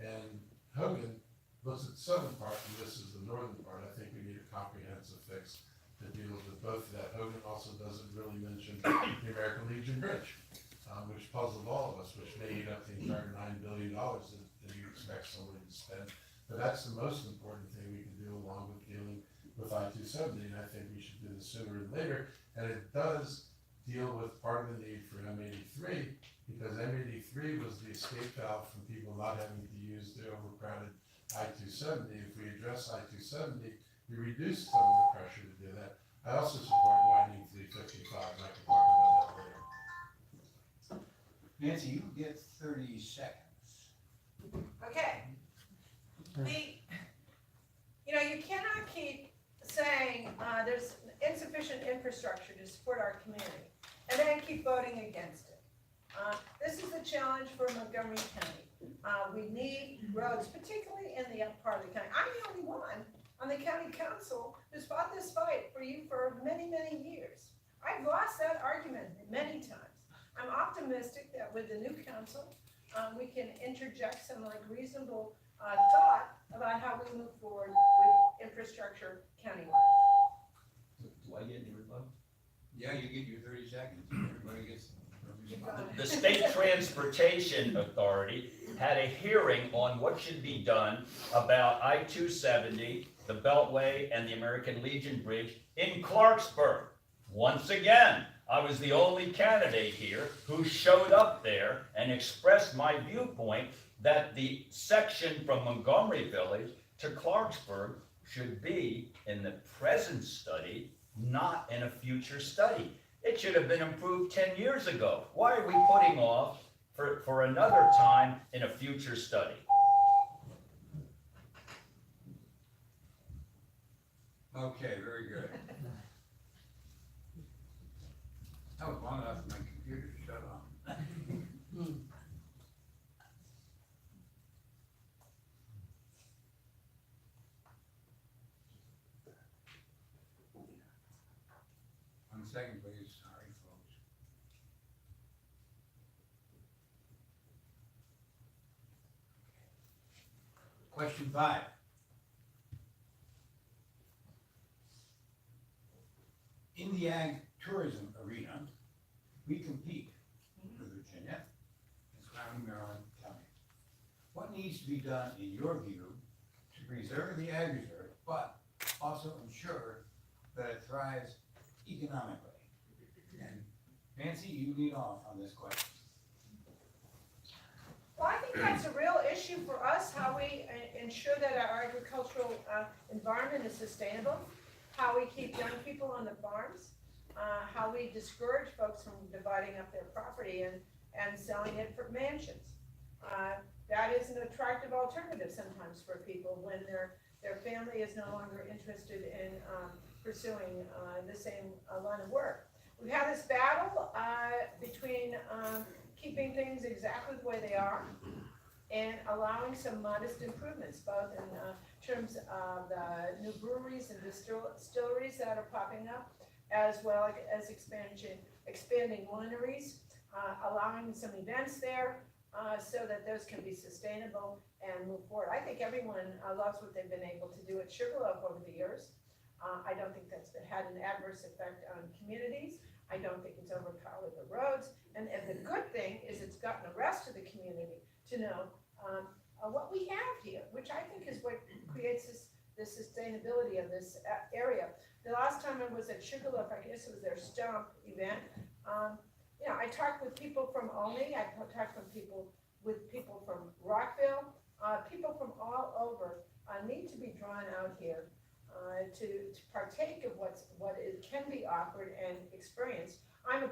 And Hogan looks at the southern part, and this is the northern part. I think we need a comprehensive fix that deals with both of that. Hogan also doesn't really mention the American Legion Bridge, which puzzled all of us, which may eat up the entire $9 billion that you expect somebody to spend. But that's the most important thing we can do along with dealing with I-270, and I think we should do this sooner than later. And it does deal with part of the need for M83, because M83 was the escape valve from people not having to use the overcrowded I-270. If we address I-270, we reduce some of the pressure to do that. I also support widening 355, and I can talk about that later. Nancy, you get 30 seconds. Okay. You cannot keep saying there's insufficient infrastructure to support our community and then keep voting against it. This is a challenge for Montgomery County. We need roads, particularly in the up part of the county. I'm the only one on the county council who's fought this fight for you for many, many years. I've lost that argument many times. I'm optimistic that with the new council, we can interject some reasonable thought about how we move forward with infrastructure countywide. Do I get any rebuttal? Yeah, you get your 30 seconds. Everybody gets. The State Transportation Authority had a hearing on what should be done about I-270, the Beltway, and the American Legion Bridge in Clarksburg. Once again, I was the only candidate here who showed up there and expressed my viewpoint that the section from Montgomery Village to Clarksburg should be in the present study, not in a future study. It should have been improved 10 years ago. Why are we putting off for another time in a future study? Okay, very good. That was long enough for my computer to shut off. One second, please. Sorry, folks. Question 5. In the ag tourism arena, we compete with Virginia and surrounding Maryland County. What needs to be done, in your view, to preserve the ag reserve, but also ensure that it thrives economically? And Nancy, you lead off on this question. Well, I think that's a real issue for us, how we ensure that our agricultural environment is sustainable, how we keep young people on the farms, how we discourage folks from dividing up their property and selling it for mansions. That is an attractive alternative sometimes for people when their family is no longer interested in pursuing the same line of work. We've had this battle between keeping things exactly the way they are and allowing some modest improvements, both in terms of the new breweries and distilleries that are popping up, as well as expanding wineries, allowing some events there so that those can be sustainable and move forward. I think everyone loves what they've been able to do at Sugarloaf over the years. I don't think that's had an adverse effect on communities. I don't think it's overpowered the roads. And the good thing is it's gotten the rest of the community to know what we have here, which I think is what creates the sustainability of this area. The last time I was at Sugarloaf, I guess it was their Stomp event. I talked with people from Olney. I talked with people from Rockville. People from all over need to be drawn out here to partake of what can be offered and experienced. I'm a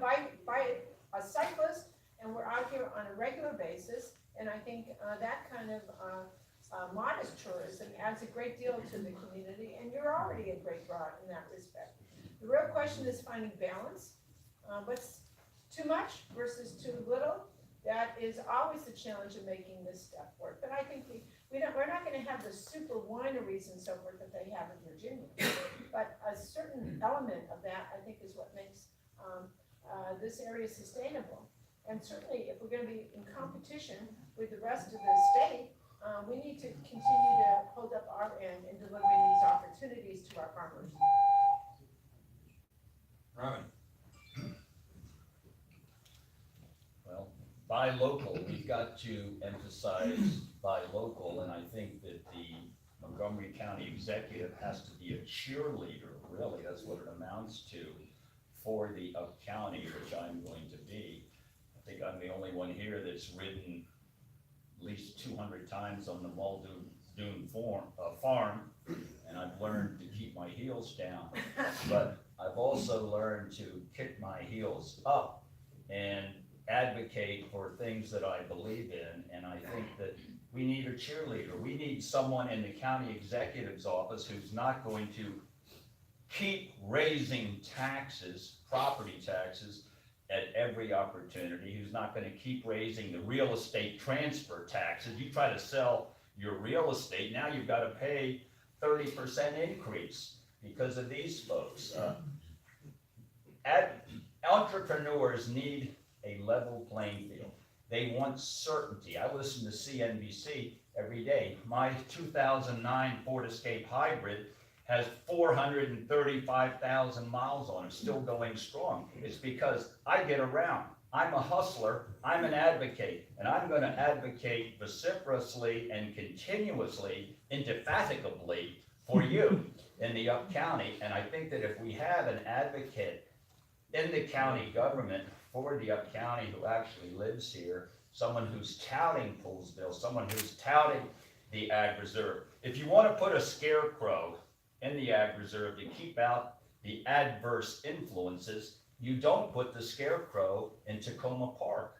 cyclist, and we're out here on a regular basis, and I think that kind of modest tourism adds a great deal to the community, and you're already a great draw in that respect. The real question is finding balance. What's too much versus too little? That is always the challenge of making this stuff work. But I think we're not going to have the super wineries and so forth that they have in Virginia. But a certain element of that, I think, is what makes this area sustainable. And certainly, if we're going to be in competition with the rest of the state, we need to continue to hold up our end in delivering these opportunities to our farmers. Robin. Well, buy local, we've got to emphasize buy local, and I think that the Montgomery County executive has to be a cheerleader, really, that's what it amounts to, for the up county, which I'm going to be. I think I'm the only one here that's ridden at least 200 times on the Muldoon farm, and I've learned to keep my heels down. But I've also learned to kick my heels up and advocate for things that I believe in, and I think that we need a cheerleader. We need someone in the county executive's office who's not going to keep raising taxes, property taxes, at every opportunity, who's not going to keep raising the real estate transfer taxes. You try to sell your real estate, now you've got to pay 30% increase because of these folks. Entrepreneurs need a level playing field. They want certainty. I listen to CNBC every day. My 2009 Ford Escape Hybrid has 435,000 miles on it, still going strong. It's because I get around. I'm a hustler, I'm an advocate, and I'm going to advocate vociferously and continuously, indefatigably for you in the up county. And I think that if we have an advocate in the county government for the up county who actually lives here, someone who's touting Poolesville, someone who's touting the ag reserve. If you want to put a scarecrow in the ag reserve to keep out the adverse influences, you don't put the scarecrow in Tacoma Park.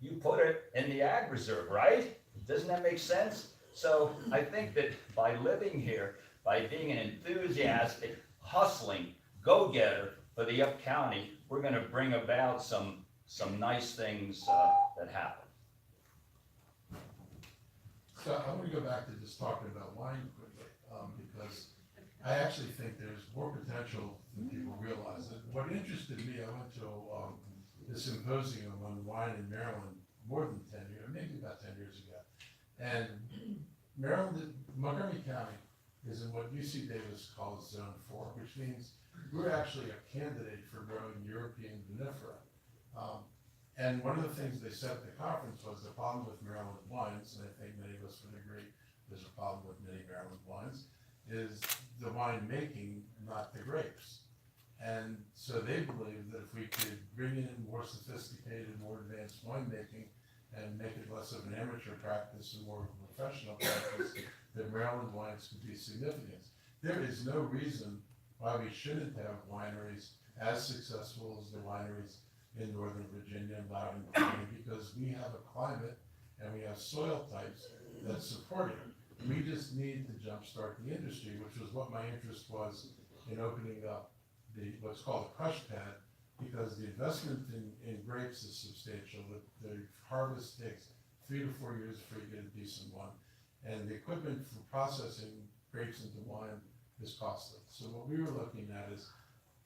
You put it in the ag reserve, right? Doesn't that make sense? So I think that by living here, by being an enthusiastic, hustling, go-getter, for the up county, we're gonna bring about some nice things, that happen. So I want to go back to just talking about wine quickly, because I actually think there's more potential than people realize. What interested me, I went to the symposium on wine in Maryland more than 10 years, maybe about 10 years ago. And Maryland, Montgomery County is in what UC Davis calls Zone 4, which means we're actually a candidate for growing European vinifera. And one of the things they said at the conference was the problem with Maryland wines, and I think many of us would agree there's a problem with many Maryland wines, is the wine making, not the grapes. And so they believe that if we could bring in more sophisticated, more advanced winemaking and make it less of an amateur practice and more of a professional practice, that Maryland wines could be significant. There is no reason why we shouldn't have wineries as successful as the wineries in Northern Virginia and Loudoun County, because we have a climate and we have soil types that support it. We just need to jumpstart the industry, which was what my interest was in opening up what's called a crush pad, because the investment in grapes is substantial. The harvest takes 3 to 4 years before you get a decent one, and the equipment for processing grapes into wine is costly. So what we were looking at is,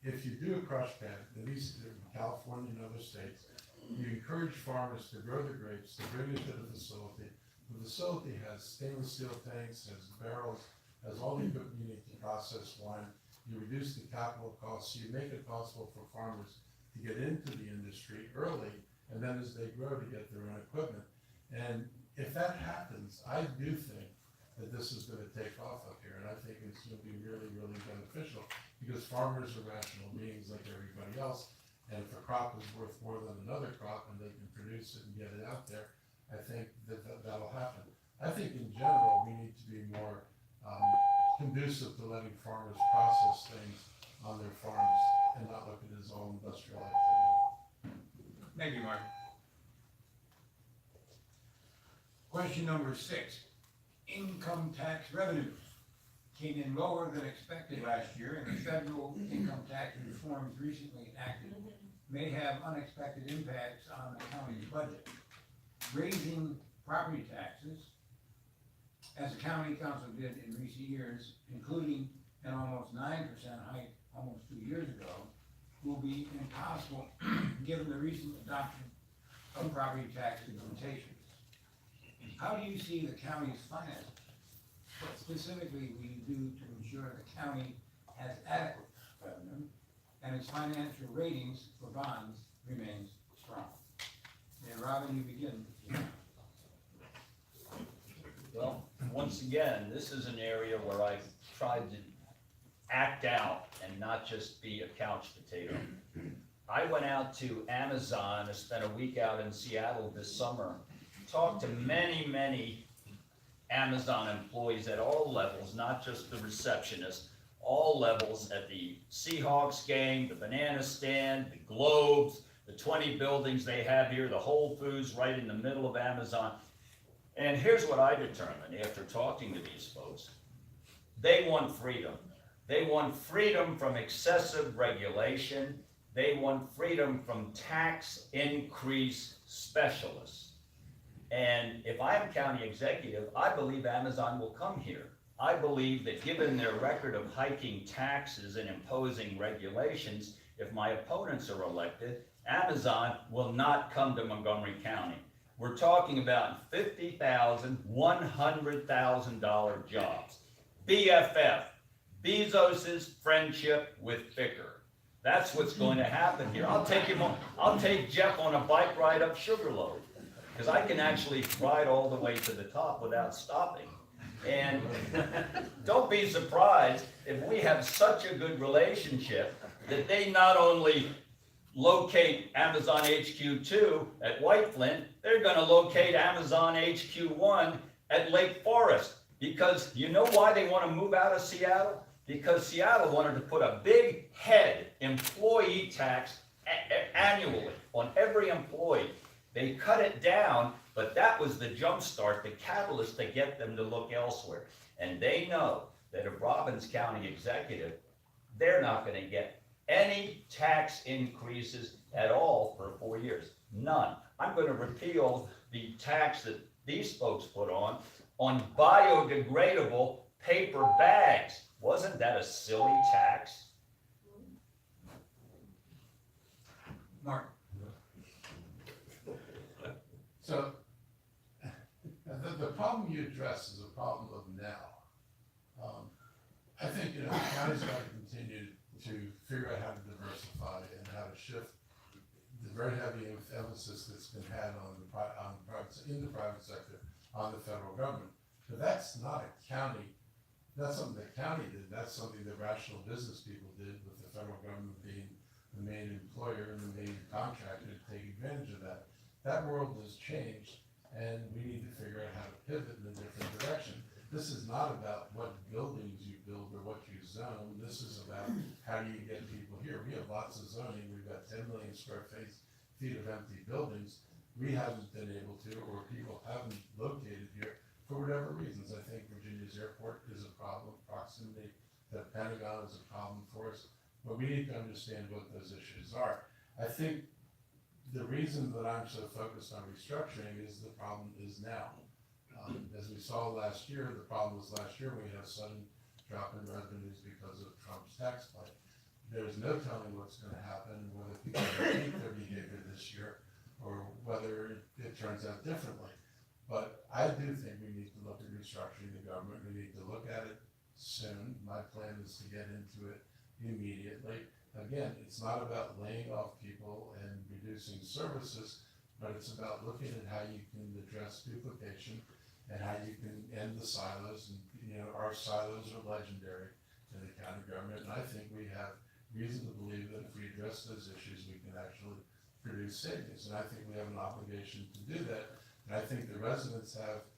if you do a crush pad, at least in California and other states, you encourage farmers to grow the grapes, to bring it to the facility. The facility has stainless steel tanks, has barrels, has all the equipment you need to process wine. You reduce the capital costs, so you make it possible for farmers to get into the industry early, and then as they grow to get their own equipment. And if that happens, I do think that this is gonna take off up here, and I think it's gonna be really, really beneficial, because farmers are rational beings like everybody else, and if a crop is worth more than another crop and they can produce it and get it out there, I think that'll happen. I think in general, we need to be more conducive to letting farmers process things on their farms and not look at it as all industrial activity. Thank you, Mark. Question number 6. Income tax revenues came in lower than expected last year, and the federal income tax reforms recently enacted may have unexpected impacts on the county's budget. Raising property taxes, as the county council did in recent years, including an almost 9% hike almost 2 years ago, will be impossible given the recent adoption of property tax implementations. How do you see the county's finances? What specifically will you do to ensure the county has adequate revenue and its financial ratings for bonds remains strong? And Robin, you begin. Well, once again, this is an area where I've tried to act out and not just be a couch potato. I went out to Amazon, I spent a week out in Seattle this summer, talked to many Amazon employees at all levels, not just the receptionist, all levels at the Seahawks game, the banana stand, the Globes, the 20 buildings they have here, the Whole Foods right in the middle of Amazon. And here's what I determined after talking to these folks. They want freedom. They want freedom from excessive regulation. They want freedom from tax increase specialists. And if I'm county executive, I believe Amazon will come here. I believe that given their record of hiking taxes and imposing regulations, if my opponents are elected, Amazon will not come to Montgomery County. We're talking about $50,000, $100,000 jobs. BFF, Bezos's friendship with Ficker. That's what's going to happen here. I'll take Jeff on a bike ride up Sugarloaf, because I can actually ride all the way to the top without stopping. And don't be surprised if we have such a good relationship that they not only locate Amazon HQ2 at White Flint, they're going to locate Amazon HQ1 at Lake Forest. Because you know why they want to move out of Seattle? Because Seattle wanted to put a big head employee tax annually on every employee. They cut it down, but that was the jump start, the catalyst to get them to look elsewhere. And they know that if Robbins County executive, they're not going to get any tax increases at all for 4 years. None. I'm gonna repeal the tax that these folks put on biodegradable paper bags. Wasn't that a silly tax? Mark? So, the problem you address is a problem of now. I think, the county's got to continue to figure out how to diversify and how to shift the very heavy emphasis that's been had on in the private sector on the federal government. But that's not a county, that's something the county did, that's something the rational business people did, with the federal government being the main employer and the main contractor to take advantage of that. That world has changed, and we need to figure out how to pivot in a different direction. This is not about what buildings you build or what you zone. This is about how do you get people here. We have lots of zoning. We've got 10 million square feet of empty buildings. We haven't been able to, or people haven't located here for whatever reasons. I think Virginia's airport is a problem. Proximity to the Pentagon is a problem for us. But we need to understand what those issues are. I think the reason that I'm so focused on restructuring is the problem is now. As we saw last year, the problem was last year we had a sudden drop in revenues because of Trump's tax plan. There's no telling what's going to happen, whether people repeat their behavior this year or whether it turns out differently. But I do think we need to look at restructuring the government. We need to look at it soon. My plan is to get into it immediately. Again, it's not about laying off people and reducing services, but it's about looking at how you can address duplication and how you can end the silos. And, our silos are legendary in the county government, and I think we have reason to believe that if we address those issues, we can actually produce savings. And I think we have an obligation to do that. And I think the residents have,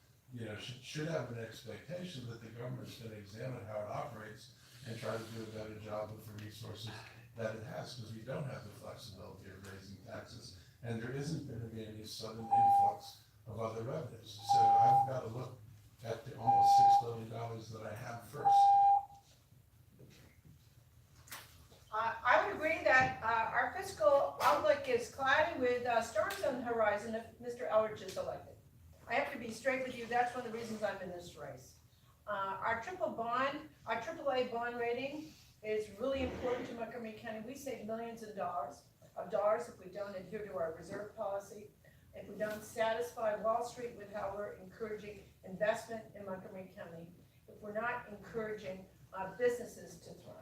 should have an expectation that the government's going to examine how it operates and try to do a better job with the resources that it has, because we don't have the flexibility of raising taxes, and there isn't going to be any sudden influx of other revenues. So I've got to look at the almost $6 billion that I have first. I would agree that our fiscal outlook is cloudy with storms on the horizon if Mr. Elrich is elected. I have to be straight with you, that's one of the reasons I'm in this race. Our AAA bond rating is really important to Montgomery County. We save millions of dollars if we don't adhere to our reserve policy, if we don't satisfy Wall Street with how we're encouraging investment in Montgomery County, if we're not encouraging businesses to thrive.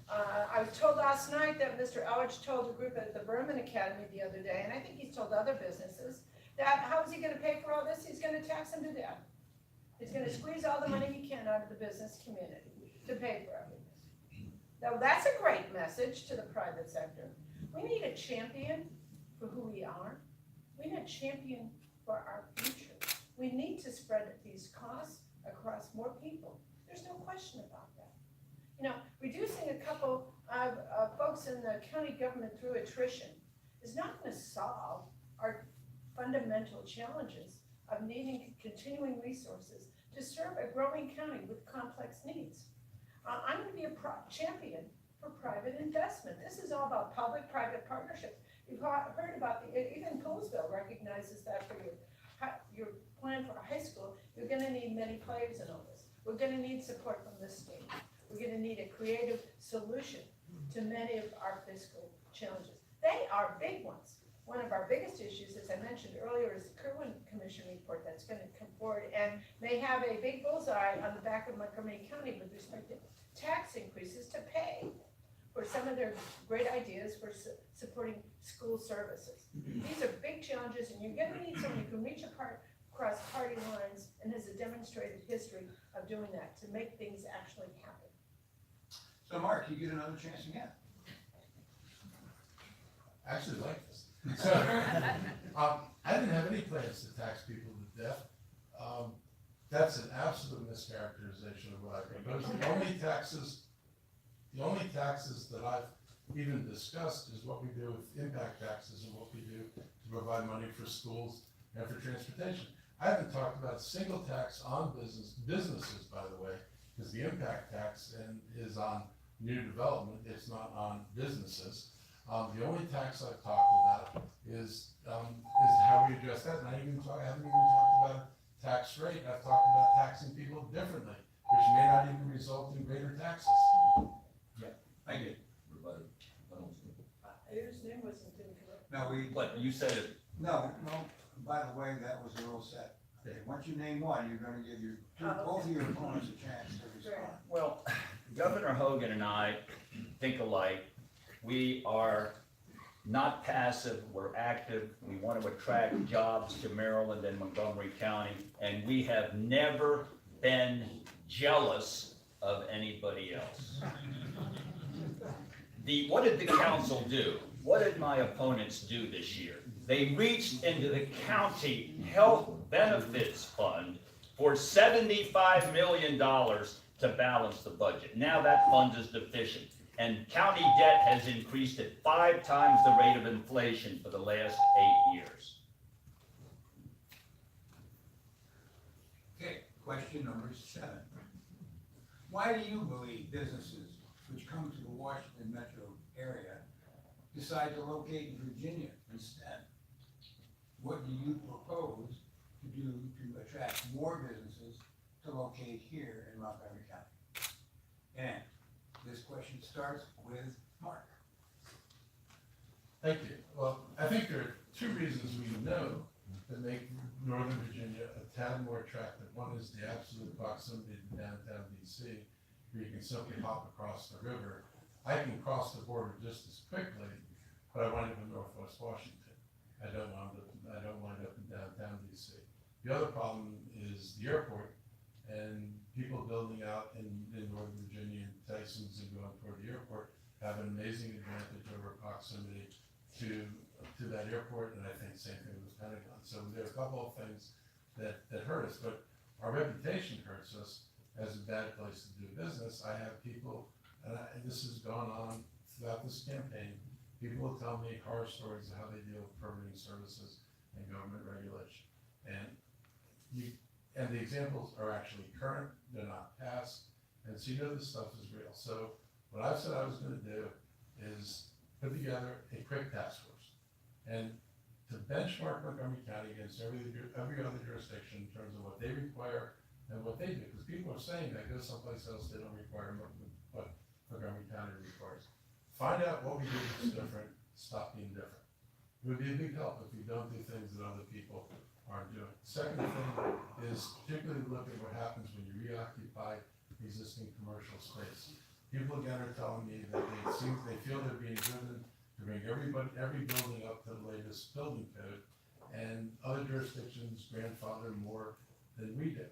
I was told last night that Mr. Elrich told a group at the Berman Academy the other day, and I think he's told other businesses, that how is he gonna pay for all this? He's gonna tax them to death. He's gonna squeeze all the money he can out of the business community to pay for everything. Now, that's a great message to the private sector. We need a champion for who we are. We need a champion for our future. We need to spread these costs across more people. There's no question about that. Reducing a couple of folks in the county government through attrition is not going to solve our fundamental challenges of needing continuing resources to serve a growing county with complex needs. I'm going to be a champion for private investment. This is all about public-private partnerships. You've heard about even Poolesville recognizes that for your plan for a high school, you're going to need many players in all this. We're going to need support from the state. We're going to need a creative solution to many of our fiscal challenges. They are big ones. One of our biggest issues, as I mentioned earlier, is the Kirwan Commission report that's going to come forward and may have a big bullseye on the back of Montgomery County with respect to tax increases to pay for some of their great ideas for supporting school services. These are big challenges, and you're going to need someone who can reach across party lines and has a demonstrated history of doing that to make things actually happen. So Mark, you get another chance again. I actually like this. So, I didn't have any plans to tax people to death. That's an absolute mischaracterization of what I proposed. The only taxes that I've even discussed is what we do with impact taxes and what we do to provide money for schools and for transportation. I haven't talked about a single tax on businesses, by the way, because the impact tax is on new development, it's not on businesses. The only tax I've talked about is how we address that, and I haven't even talked about tax rate, I've talked about taxing people differently, which may not even result in greater taxes. Thank you. Whose name wasn't didn't come up? No, But you said it, no, by the way, that was the rule set. Okay, once you name one, you're gonna give both of your opponents a chance to respond. well, Governor Hogan and I think alike. We are not passive, we're active. We want to attract jobs to Maryland and Montgomery County, and we have never been jealous of anybody else. What did the council do? What did my opponents do this year? They reached into the county health benefits fund for $75 million to balance the budget. Now that fund is deficient, and county debt has increased at 5 times the rate of inflation for the last 8 years. Okay, question number 7. Why do you believe businesses which come to the Washington metro area decide to locate in Virginia instead? What do you propose to do to attract more businesses to locate here in Montgomery County? And this question starts with Mark. Thank you. Well, I think there are 2 reasons we know that make Northern Virginia a tad more attractive. One is the absolute proximity to downtown DC, where you can simply hop across the river. I can cross the border just as quickly, but I wind up in Northwest Washington. I don't wind up in downtown DC. The other problem is the airport, and people building out in Northern Virginia and Tysons and going toward the airport have an amazing advantage over proximity to that airport, and I think same thing with Pentagon. So there are a couple of things that hurt us, but our reputation hurts us as a bad place to do business. I have people, and this has gone on throughout this campaign, people will tell me horror stories of how they deal with permitting services and government regulation. And the examples are actually current, they're not past, and so you know this stuff is real. So what I've said I was gonna do is put together a quick task force and to benchmark Montgomery County against every other jurisdiction in terms of what they require and what they do, because people are saying that go someplace else, they don't require what Montgomery County requires. Find out what we do that's different, stop being different. It would be a big help if we don't do things that other people aren't doing. Second thing is particularly look at what happens when you reoccupy existing commercial space. People again are telling me that they feel they're being driven to bring every building up to the latest building code, and other jurisdictions grandfather more than we do.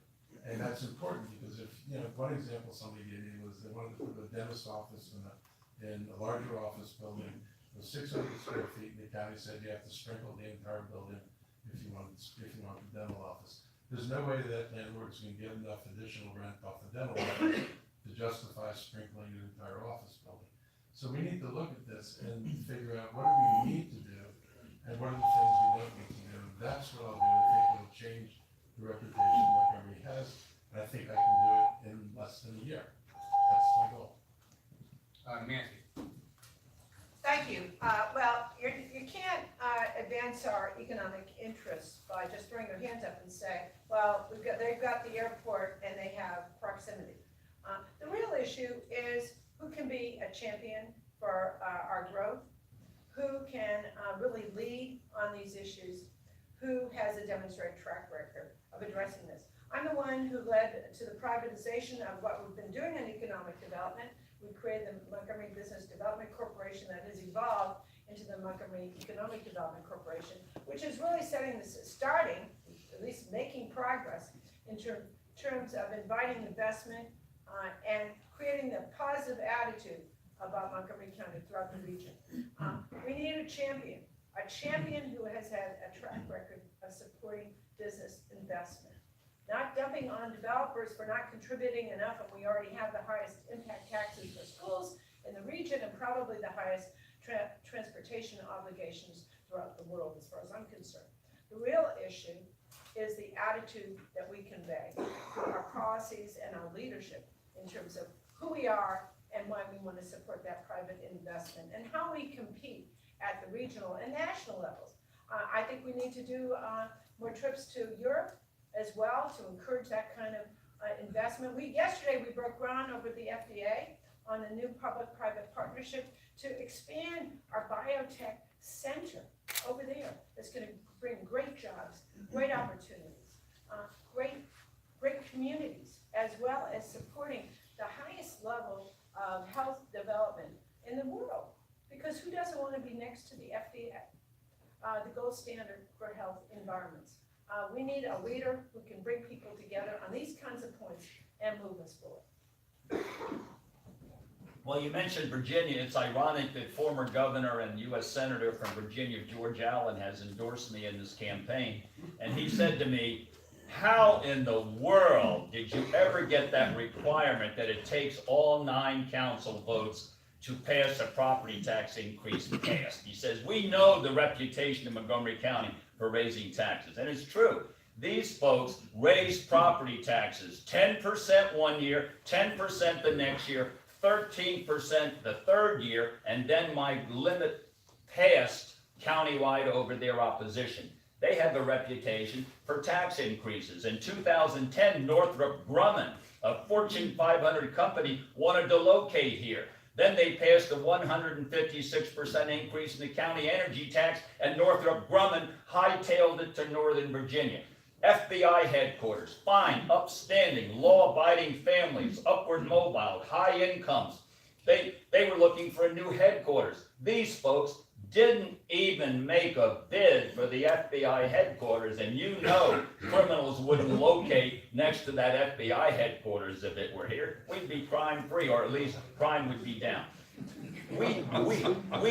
And that's important because if, one example somebody gave me was they wanted to put a dentist office in a larger office building with 600 square feet, and the county said you have to sprinkle the entire building if you want the dental office. There's no way that landlord's gonna get enough additional rent off the dental office to justify sprinkling an entire office building. So we need to look at this and figure out what do we need to do and what are the things we don't need to do. That's what I'll do. I think it'll change the reputation Montgomery has, and I think I can do it in less than a year. That's my goal. Nancy. Thank you. Well, you can't advance our economic interests by just throwing your hands up and say, well, they've got the airport and they have proximity. The real issue is who can be a champion for our growth, who can really lead on these issues, who has a demonstrated track record of addressing this. I'm the one who led to the privatization of what we've been doing in economic development. We created the Montgomery Business Development Corporation that has evolved into the Montgomery Economic Development Corporation, which is really starting, at least making progress in terms of inviting investment and creating the positive attitude about Montgomery County throughout the region. We need a champion who has had a track record of supporting business investment. Not dumping on developers for not contributing enough, and we already have the highest impact taxes for schools in the region and probably the highest transportation obligations throughout the world as far as I'm concerned. The real issue is the attitude that we convey through our policies and our leadership in terms of who we are and why we want to investment and how we compete at the regional and national levels. I think we need to do more trips to Europe as well to encourage that kind of investment. Yesterday we broke ground over the FDA on a new public-private partnership to expand our biotech center over there. It's going to bring great jobs, great opportunities, great communities, as well as supporting the highest level of health development in the world. Because who doesn't want to be next to the FDA, the gold standard for health environments? We need a leader who can bring people together on these kinds of points and move us forward. Well, you mentioned Virginia. It's ironic that former governor and U.S. Senator from Virginia, George Allen, has endorsed me in this campaign. And he said to me, how in the world did you ever get that requirement that it takes all 9 council votes to pass a property tax increase passed? He says, we know the reputation of Montgomery County for raising taxes. And it's true. These folks raised property taxes 10% one year, 10% the next year, 13% the third year, and then my limit passed countywide over their opposition. They have a reputation for tax increases. In 2010, Northrop Grumman, a Fortune 500 company, wanted to locate here. Then they passed a 156% increase in the county energy tax, and Northrop Grumman hightailed it to Northern Virginia. FBI headquarters, fine, upstanding, law-abiding families, upward mobile, high incomes. They were looking for a new headquarters. These folks didn't even make a bid for the FBI headquarters, and you know criminals wouldn't locate next to that FBI headquarters if it were here. We'd be crime-free, or at least crime would be down. We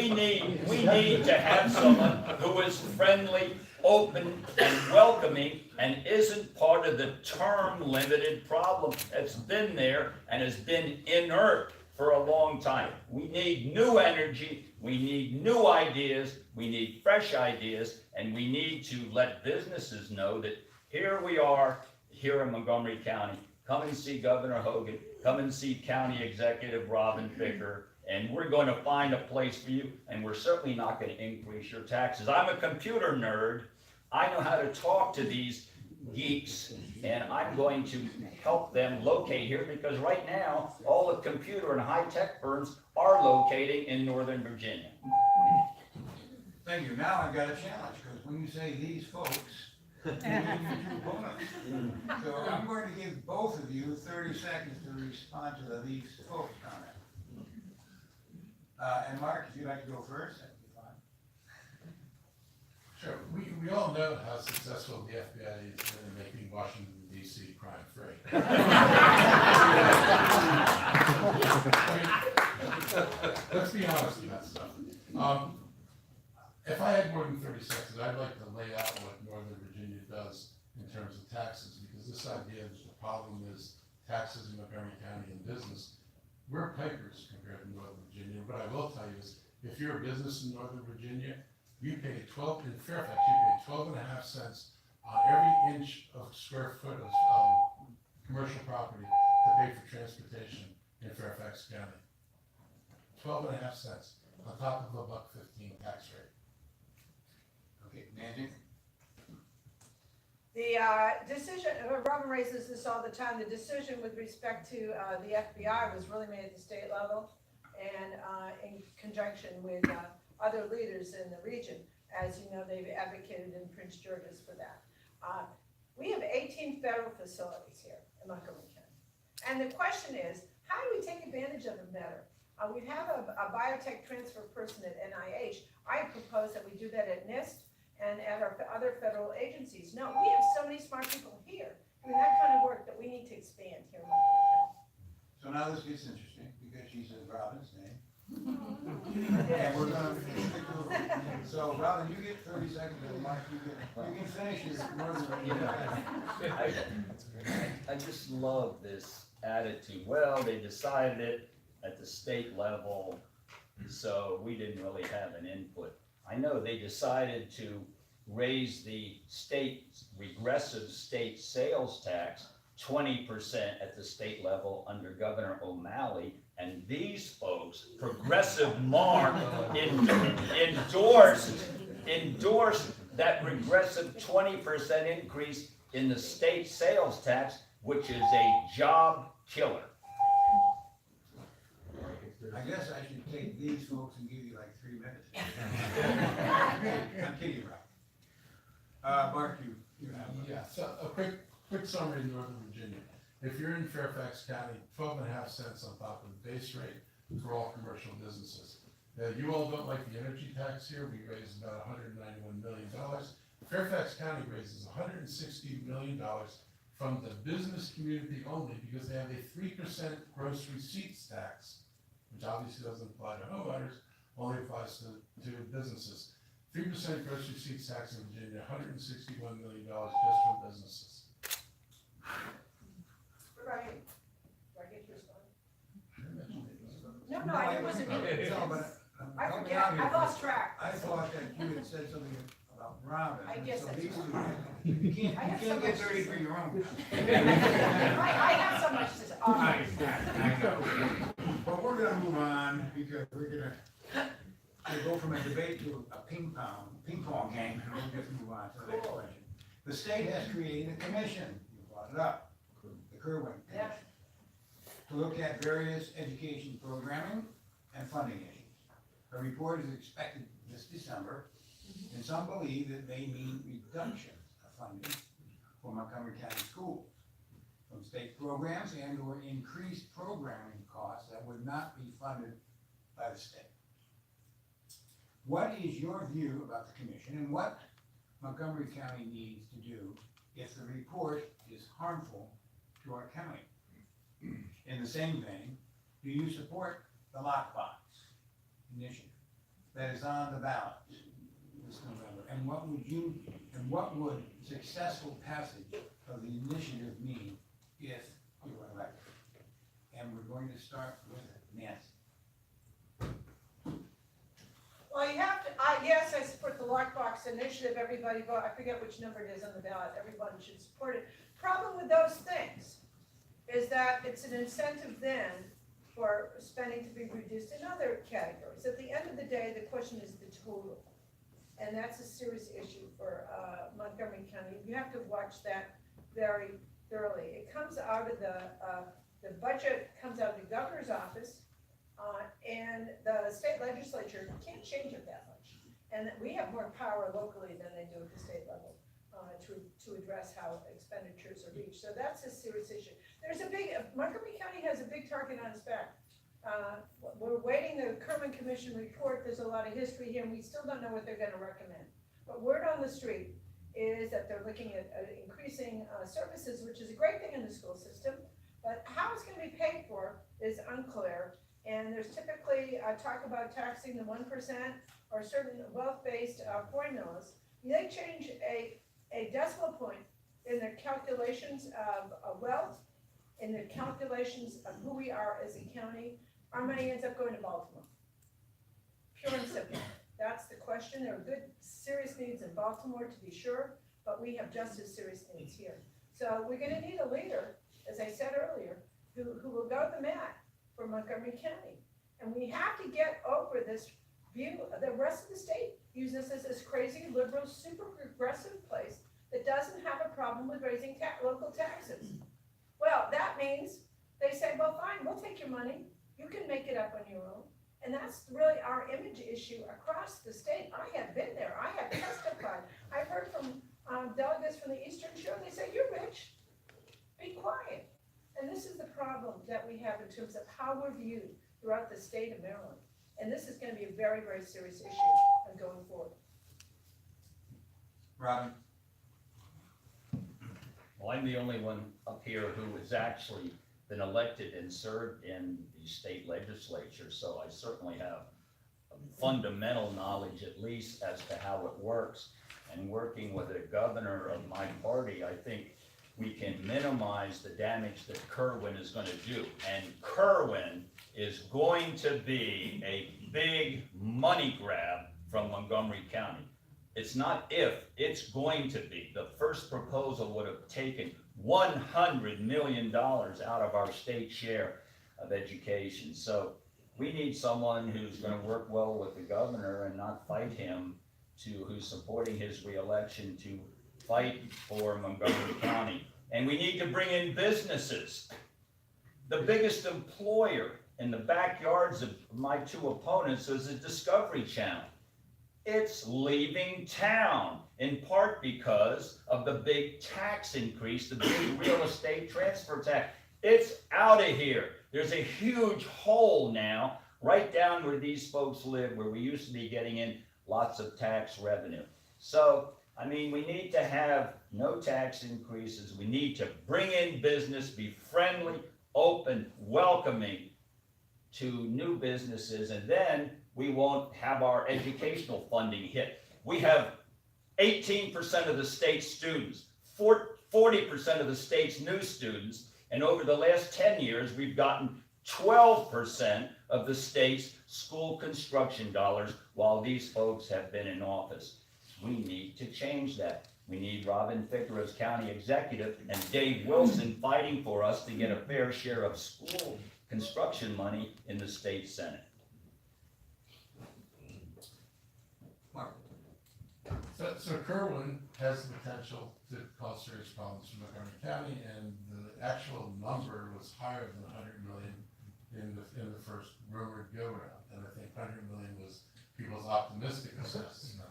need to have someone who is friendly, open, and welcoming, and isn't part of the term-limited problem that's been there and has been inert for a long time. We need new energy, we need new ideas, we need fresh ideas, and we need to let businesses know that here we are, here in Montgomery County. Come and see Governor Hogan, come and see County Executive Robin Ficker, and we're going to find a place for you, and we're certainly not going to increase your taxes. I'm a computer nerd. I know how to talk to these geeks, and I'm going to help them locate here, because right now, all the computer and high-tech firms are locating in Northern Virginia. Thank you. Now I've got a challenge, because when you say these folks, you need your two opponents. So I'm going to give both of you 30 seconds to respond to the these folks comment. And Mark, if you'd like to go first, that'd be fine. Sure, we all know how successful the FBI is in making Washington DC crime-free. Let's be honest about stuff. If I had more than 30 seconds, I'd like to lay out what Northern Virginia does in terms of taxes, because this idea that the problem is taxes in Montgomery County and business, we're pikers compared to Northern Virginia. What I will tell you is, if you're a business in Northern Virginia, you pay in Fairfax, you pay 12.5 cents on every inch of square foot of commercial property to pay for transportation in Fairfax County. 12.5 cents on top of a $1.15 tax rate. Okay, Nancy? The decision, Robin raises this all the time, the decision with respect to the FBI was really made at the state level and in conjunction with other leaders in the region. As you know, they've advocated in Prince George's for that. We have 18 federal facilities here in Montgomery County. And the question is, how do we take advantage of them better? We have a biotech transfer person at NIH. I propose that we do that at NIST and at our other federal agencies. No, we have so many smart people here doing that kind of work that we need to expand here in Montgomery County. So now this gets interesting, because she says Robin's name. And we're gonna stick to, so Robin, you get 30 seconds, and Mark, you can finish your I just love this attitude. Well, they decided it at the state level, so we didn't really have an input. I know they decided to raise the regressive state sales tax 20% at the state level under Governor O'Malley And these folks, Progressive Mark, endorsed that regressive 20% increase in the state sales tax, which is a job killer. I guess I should take these folks and give you like 3 minutes. I'm kidding, Rob. Mark, you have one. Yeah, so a quick summary in Northern Virginia. If you're in Fairfax County, 12.5 cents on top of the base rate for all commercial businesses. Now, you all don't like the energy tax here. We raised about $191 million. Fairfax County raises $160 million from the business community only because they have a 3% gross receipts tax, which obviously doesn't apply to homeowners, only applies to businesses. 3% gross receipts tax in Virginia, $161 million just from businesses. Right. Do I get to respond? No, I wasn't. No, but, I help me forget, out here. I lost track. I thought that you had said something about Robin. I guess so that's these right. two, you I have so can't get much to 30 say. for your own. I have so much to say. I know. But we're gonna move on because we're gonna go from a debate to a ping pong game, and we'll just move on to the next question. The state has created a commission, you brought it up, the Kerwin Yeah. Commission, to look at various education programming and funding issues. A report is expected this December, and some believe it may mean reduction of funding for Montgomery County schools from state programs and or increased programming costs that would not be funded by the state. What is your view about the commission and what Montgomery County needs to do if the report is harmful to our county? In the same vein, do you support the lockbox initiative that is on the ballot this November? And what would successful passage of the initiative mean if you were elected? And we're going to start with Nancy. Well, you have to, yes, I support the lockbox initiative, everybody vote, I forget which number it is on the ballot, everyone should support it. Problem with those things is that it's an incentive then for spending to be reduced in other categories. At the end of the day, the question is the total. And that's a serious issue for Montgomery County. You have to watch that very thoroughly. It comes out of the budget comes out of the governor's office, and the state legislature can't change it that much. And we have more power locally than they do at the state level to address how expenditures are reached. So that's a serious issue. There's a big, Montgomery County has a big target on its back. We're waiting the Kerwin Commission report. There's a lot of history here, and we still don't know what they're gonna recommend. But word on the street is that they're looking at increasing services, which is a great thing in the school system, but how it's gonna be paid for is unclear. And there's typically talk about taxing the 1% or certain wealth-based formulas. They change a decimal point in their calculations of wealth, in the calculations of who we are as a county. Our money ends up going to Baltimore. Pure and simple. That's the question. There are good, serious needs in Baltimore, to be sure, but we have just as serious needs here. So we're gonna need a leader, as I said earlier, who will go to the mat for Montgomery County. And we have to get over this view, the rest of the state uses this as crazy, liberal, super progressive place that doesn't have a problem with raising local taxes. Well, that means they say, well, fine, we'll take your money. You can make it up on your own. And that's really our image issue across the state. I have been there. I have testified. I've heard from delegates from the Eastern Shore. They say, you're rich. Be quiet. And this is the problem that we have in terms of how we're viewed throughout the state of Maryland. And this is going to be a very, very serious issue going forward. Robin? Well, I'm the only one up here who has actually been elected and served in the state legislature, so I certainly have fundamental knowledge, at least, as to how it works. And working with a governor of my party, I think we can minimize the damage that Kerwin is going to do. And Kerwin is going to be a big money grab from Montgomery County. It's not if, it's going to be. The first proposal would have taken $100 million out of our state share. of education. So we need someone who's gonna work well with the governor and not fight him, who's supporting his reelection, to fight for Montgomery County. And we need to bring in businesses. The biggest employer in the backyards of my two opponents is the Discovery Channel. It's leaving town, in part because of the big tax increase, the big real estate transfer tax. It's out of here. There's a huge hole now, right down where these folks live, where we used to be getting in lots of tax revenue. So, I mean, we need to have no tax increases. We need to bring in business, be friendly, open, welcoming to new businesses, and then we won't have our educational funding hit. We have 18% of the state's students, 40% of the state's new students, and over the last 10 years, we've gotten 12% of the state's school construction dollars while these folks have been in office. We need to change that. We need Robin Ficker as county executive and Dave Wilson fighting for us to get a fair share of school construction money in the state senate. Mark? So Kerwin has the potential to cause serious problems for Montgomery County, and the actual number was higher than 100 million in the first rumored go-round. And I think 100 million was people's optimistic assessment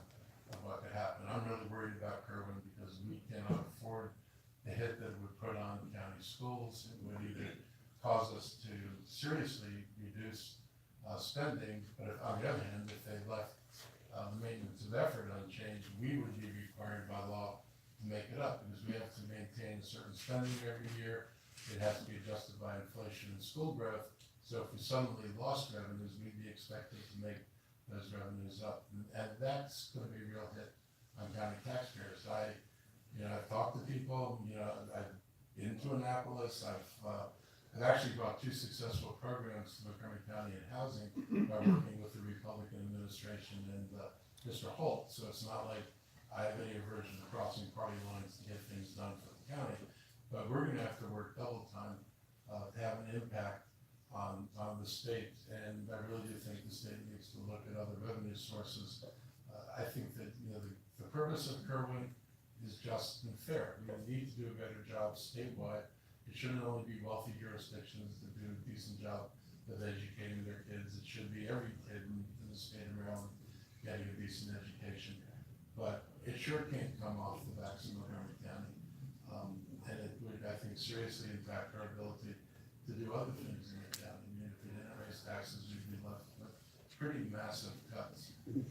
of what could happen. I'm really worried about Kerwin because we cannot afford the hit that it would put on county schools. It would either cause us to seriously reduce spending, but if, on the other hand, if they left maintenance of effort unchanged, we would be required by law to make it up, because we have to maintain a certain spending every year. It has to be adjusted by inflation and school growth. So if we suddenly lost revenues, we'd be expected to make those revenues up, and that's going to be a real hit on county taxpayers. I've talked to people. I've been to Annapolis. I've actually brought 2 successful programs to Montgomery County in housing by working with the Republican administration and Mr. Holt. So it's not like I have any aversion to crossing party lines to get things done for the county, but we're going to have to work double time to have an impact on the state. And I really do think the state needs to look at other revenue sources. I think that the purpose of Kerwin is just and fair. We need to do a better job statewide. It shouldn't only be wealthy jurisdictions that do a decent job of educating their kids. It should be every kid in the state of Maryland getting a decent education. But it sure can't come off the backs of Montgomery County. And it would, I think, seriously impact our ability to do other things in the county. I mean, if we didn't raise taxes, we'd be left with pretty massive cuts in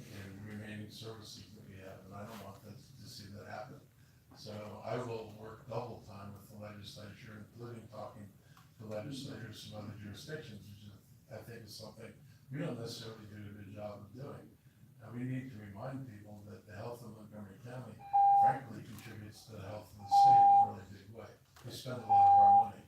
remaining services that we have, and I don't want to see that happen. So I will work double time with the legislature, including talking to legislators from other jurisdictions, which I think is something we don't necessarily do a good job of doing. And we need to remind people that the health of Montgomery County, frankly, contributes to the health of the state in a really big way. We spend a lot of our money.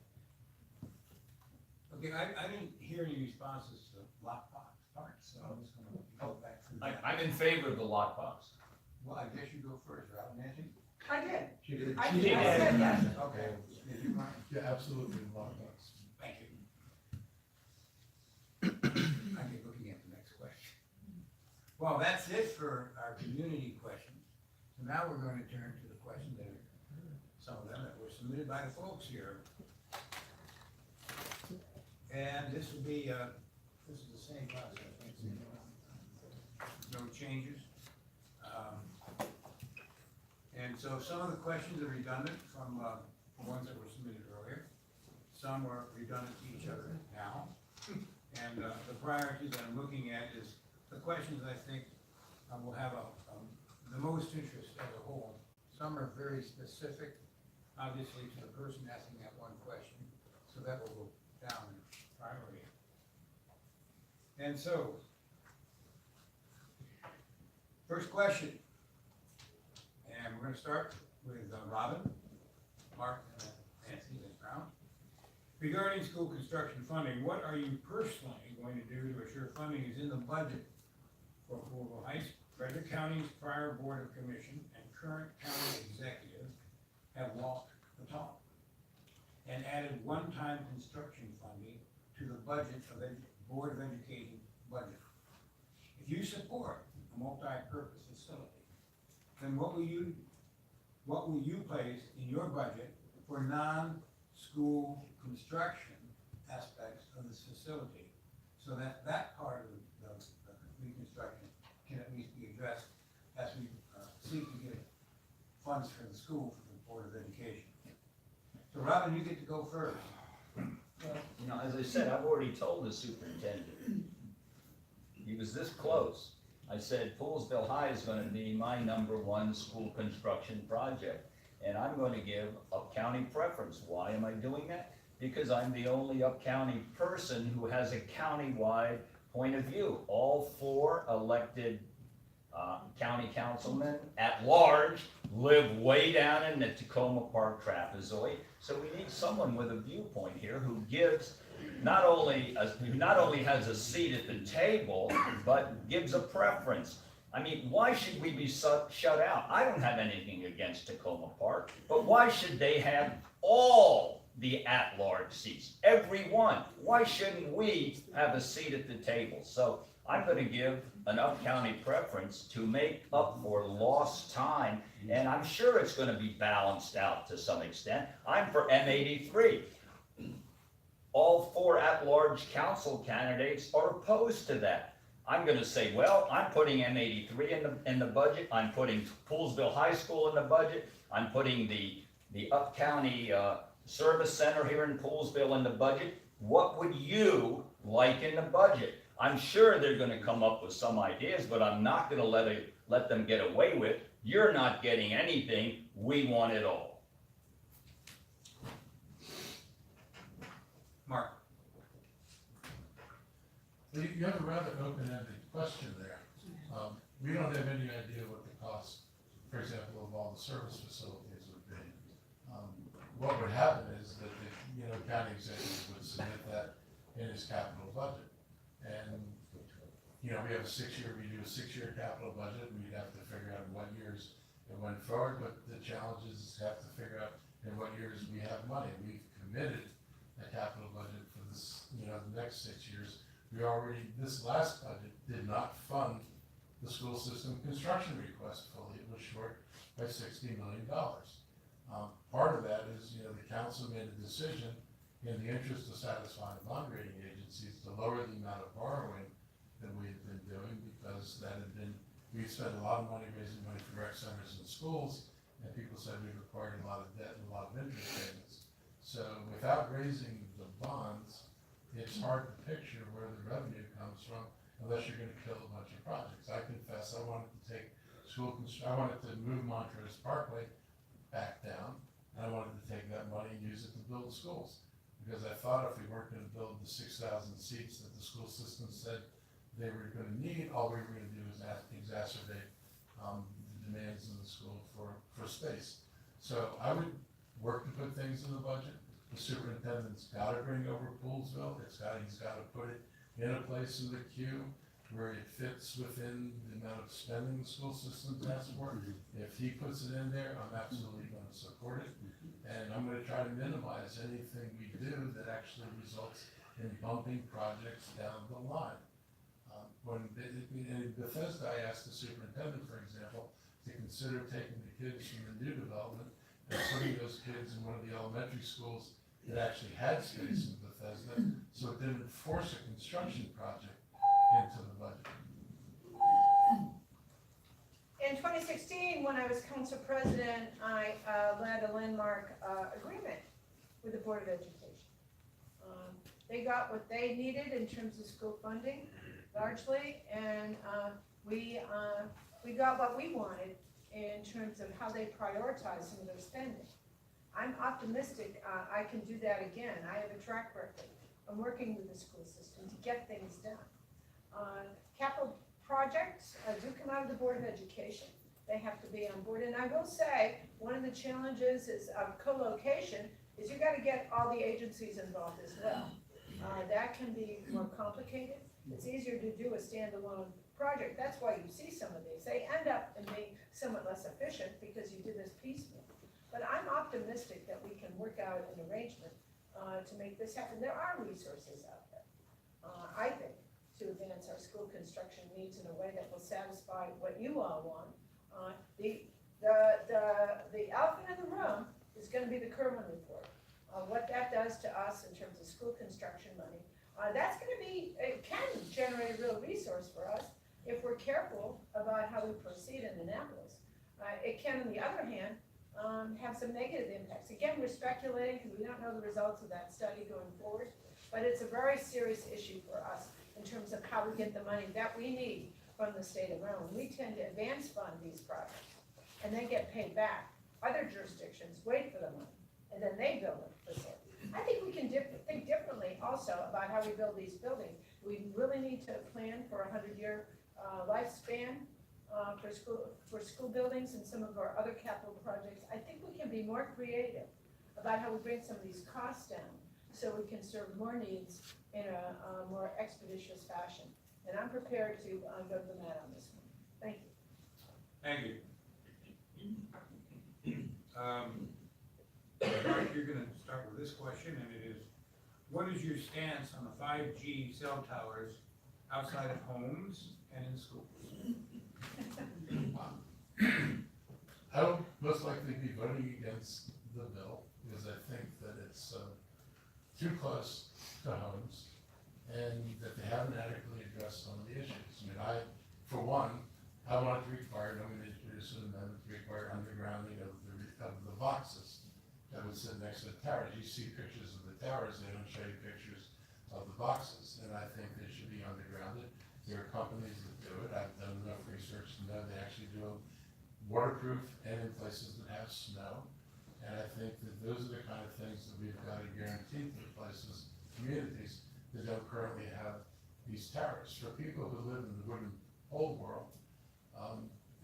Okay, I didn't hear any responses to lockbox parts, so I'm just gonna go back through that. I'm in favor of the lockbox. Well, I guess you go first, right, Nancy? I did. She did. I did. I said yes. Okay, did you mind? Yeah, absolutely, lockbox. Thank you. I'll be looking at the next question. Well, that's it for our community questions. So now we're going to turn to the questions that are, some of them that were submitted by the folks here. And this will be, this is the same process, no changes. And so some of the questions are redundant from ones that were submitted earlier. Some are redundant to each other now. And the priorities that I'm looking at is the questions I think will have the most interest as a whole. Some are very specific, obviously, to the person asking that one question. So that will go down in priority. And so, first question. And we're going to start with Robin, Mark, and Nancy this round. Regarding school construction funding, what are you personally going to do to assure funding is in the budget for Poolesville Heights? Frederick County's prior Board of Commission and current county executive have walked the talk and added one-time construction funding to the budget of the Board of Education budget. If you support a multi-purpose facility, then what will you place in your budget for non-school construction aspects of this facility? So that that part of the reconstruction can at least be addressed as we seek to get funds for the school for the Board of Education. So Robin, you get to go first. You know, as I said, I've already told the superintendent. He was this close. I said, Poolesville High is gonna be my #1 school construction project, and I'm gonna give Up County preference. Why am I doing that? Because I'm the only Up County person who has a county-wide point of view. All 4 elected county councilmen at large live way down in the Tacoma Park trapezoid. So we need someone with a viewpoint here who gives who not only has a seat at the table, but gives a preference. I mean, why should we be shut out? I don't have anything against Tacoma Park, but why should they have all the at-large seats? Every one. Why shouldn't we have a seat at the table? So I'm gonna give an Up County preference to make up for lost time, and I'm sure it's gonna be balanced out to some extent. I'm for M83. All 4 at-large council candidates are opposed to that. I'm gonna say, well, I'm putting M83 in the budget, I'm putting Poolesville High School in the budget, I'm putting the Up County Service Center here in Poolesville in the budget. What would you like in the budget? I'm sure they're gonna come up with some ideas, but I'm not gonna let them get away with, you're not getting anything, we want it all. Mark. You have a rather open-ended question there. We don't have any idea what the cost, for example, of all the service facilities would be. What would happen is that the county executive would submit that in his capital budget. And, we have we do a 6-year capital budget, and we'd have to figure out in what years it went forward, but the challenge is have to figure out in what years we have money. We've committed a capital budget for this, the next 6 years. This last budget did not fund the school system construction request fully. It was short by $60 million. Part of that is, the council made a decision in the interest of satisfying bond rating agencies to lower the amount of borrowing that we had been doing, because we spent a lot of money raising money for rec centers and schools, and people said we required a lot of debt and a lot of interest payments. So without raising the bonds, it's hard to picture where the revenue comes from unless you're gonna kill a bunch of projects. I confess I wanted to move Montrose Parkway back down, and I wanted to take that money and use it to build schools. Because I thought if we weren't gonna build the 6,000 seats that the school system said they were gonna need, all we were gonna do is exacerbate the demands in the school for space. So I would work to put things in the budget. The superintendent's gotta bring over Poolesville, he's gotta put it in a place in the queue where it fits within the amount of spending the school system asks for. If he puts it in there, I'm absolutely gonna support it. And I'm gonna try to minimize anything we do that actually results in bumping projects down the line. In Bethesda, I asked the superintendent, for example, to consider taking the kids from the new development and putting those kids in one of the elementary schools that actually had space in Bethesda, so it didn't force a construction project into the budget. In 2016, when I was council president, I led a landmark agreement with the Board of Education. They got what they needed in terms of school funding, largely, and we got what we wanted in terms of how they prioritize some of their spending. I'm optimistic I can do that again. I have a track record of working with the school system to get things done. Capital projects do come out of the Board of Education. They have to be on board. And I will say, one of the challenges is of co-location is you got to get all the agencies involved as well. That can be more complicated. It's easier to do a standalone project. That's why you see some of these. They end up in being somewhat less efficient because you do this piecemeal. But I'm optimistic that we can work out an arrangement to make this happen. There are resources out there. I think, to advance our school construction needs in a way that will satisfy what you all want. The elephant in the room is gonna be the Kerwin report. What that does to us in terms of school construction money. That's gonna be, it can generate a real resource for us if we're careful about how we proceed in Annapolis. It can, on the other hand, have some negative impacts. Again, we're speculating because we don't know the results of that study going forward, but it's a very serious issue for us in terms of how we get the money that we need from the state of Maryland. We tend to advance fund these projects and then get paid back. Other jurisdictions wait for the money and then they build the facility. I think we can think differently also about how we build these buildings. We really need to plan for a 100-year lifespan for school buildings and some of our other capital projects. I think we can be more creative about how we bring some of these costs down so we can serve more needs in a more expeditious fashion. And I'm prepared to go to the mat on this one. Thank you. Thank you. Mark, you're gonna start with this question, and it is, what is your stance on the 5G cell towers outside of homes and in schools? I will most likely be voting against the bill because I think that it's too close to homes and that they haven't adequately addressed some of the issues. I mean, for one, I want to require, I'm going to introduce an amendment to require undergrounding of the boxes that would sit next to the towers. You see pictures of the towers, they don't show you pictures of the boxes, and I think they should be undergrounded. There are companies that do it. I've done enough research to know they actually do them waterproof and in places that have snow. And I think that those are the kind of things that we've got to guarantee to the places, communities that don't currently have these towers. For people who live in the wooden old world,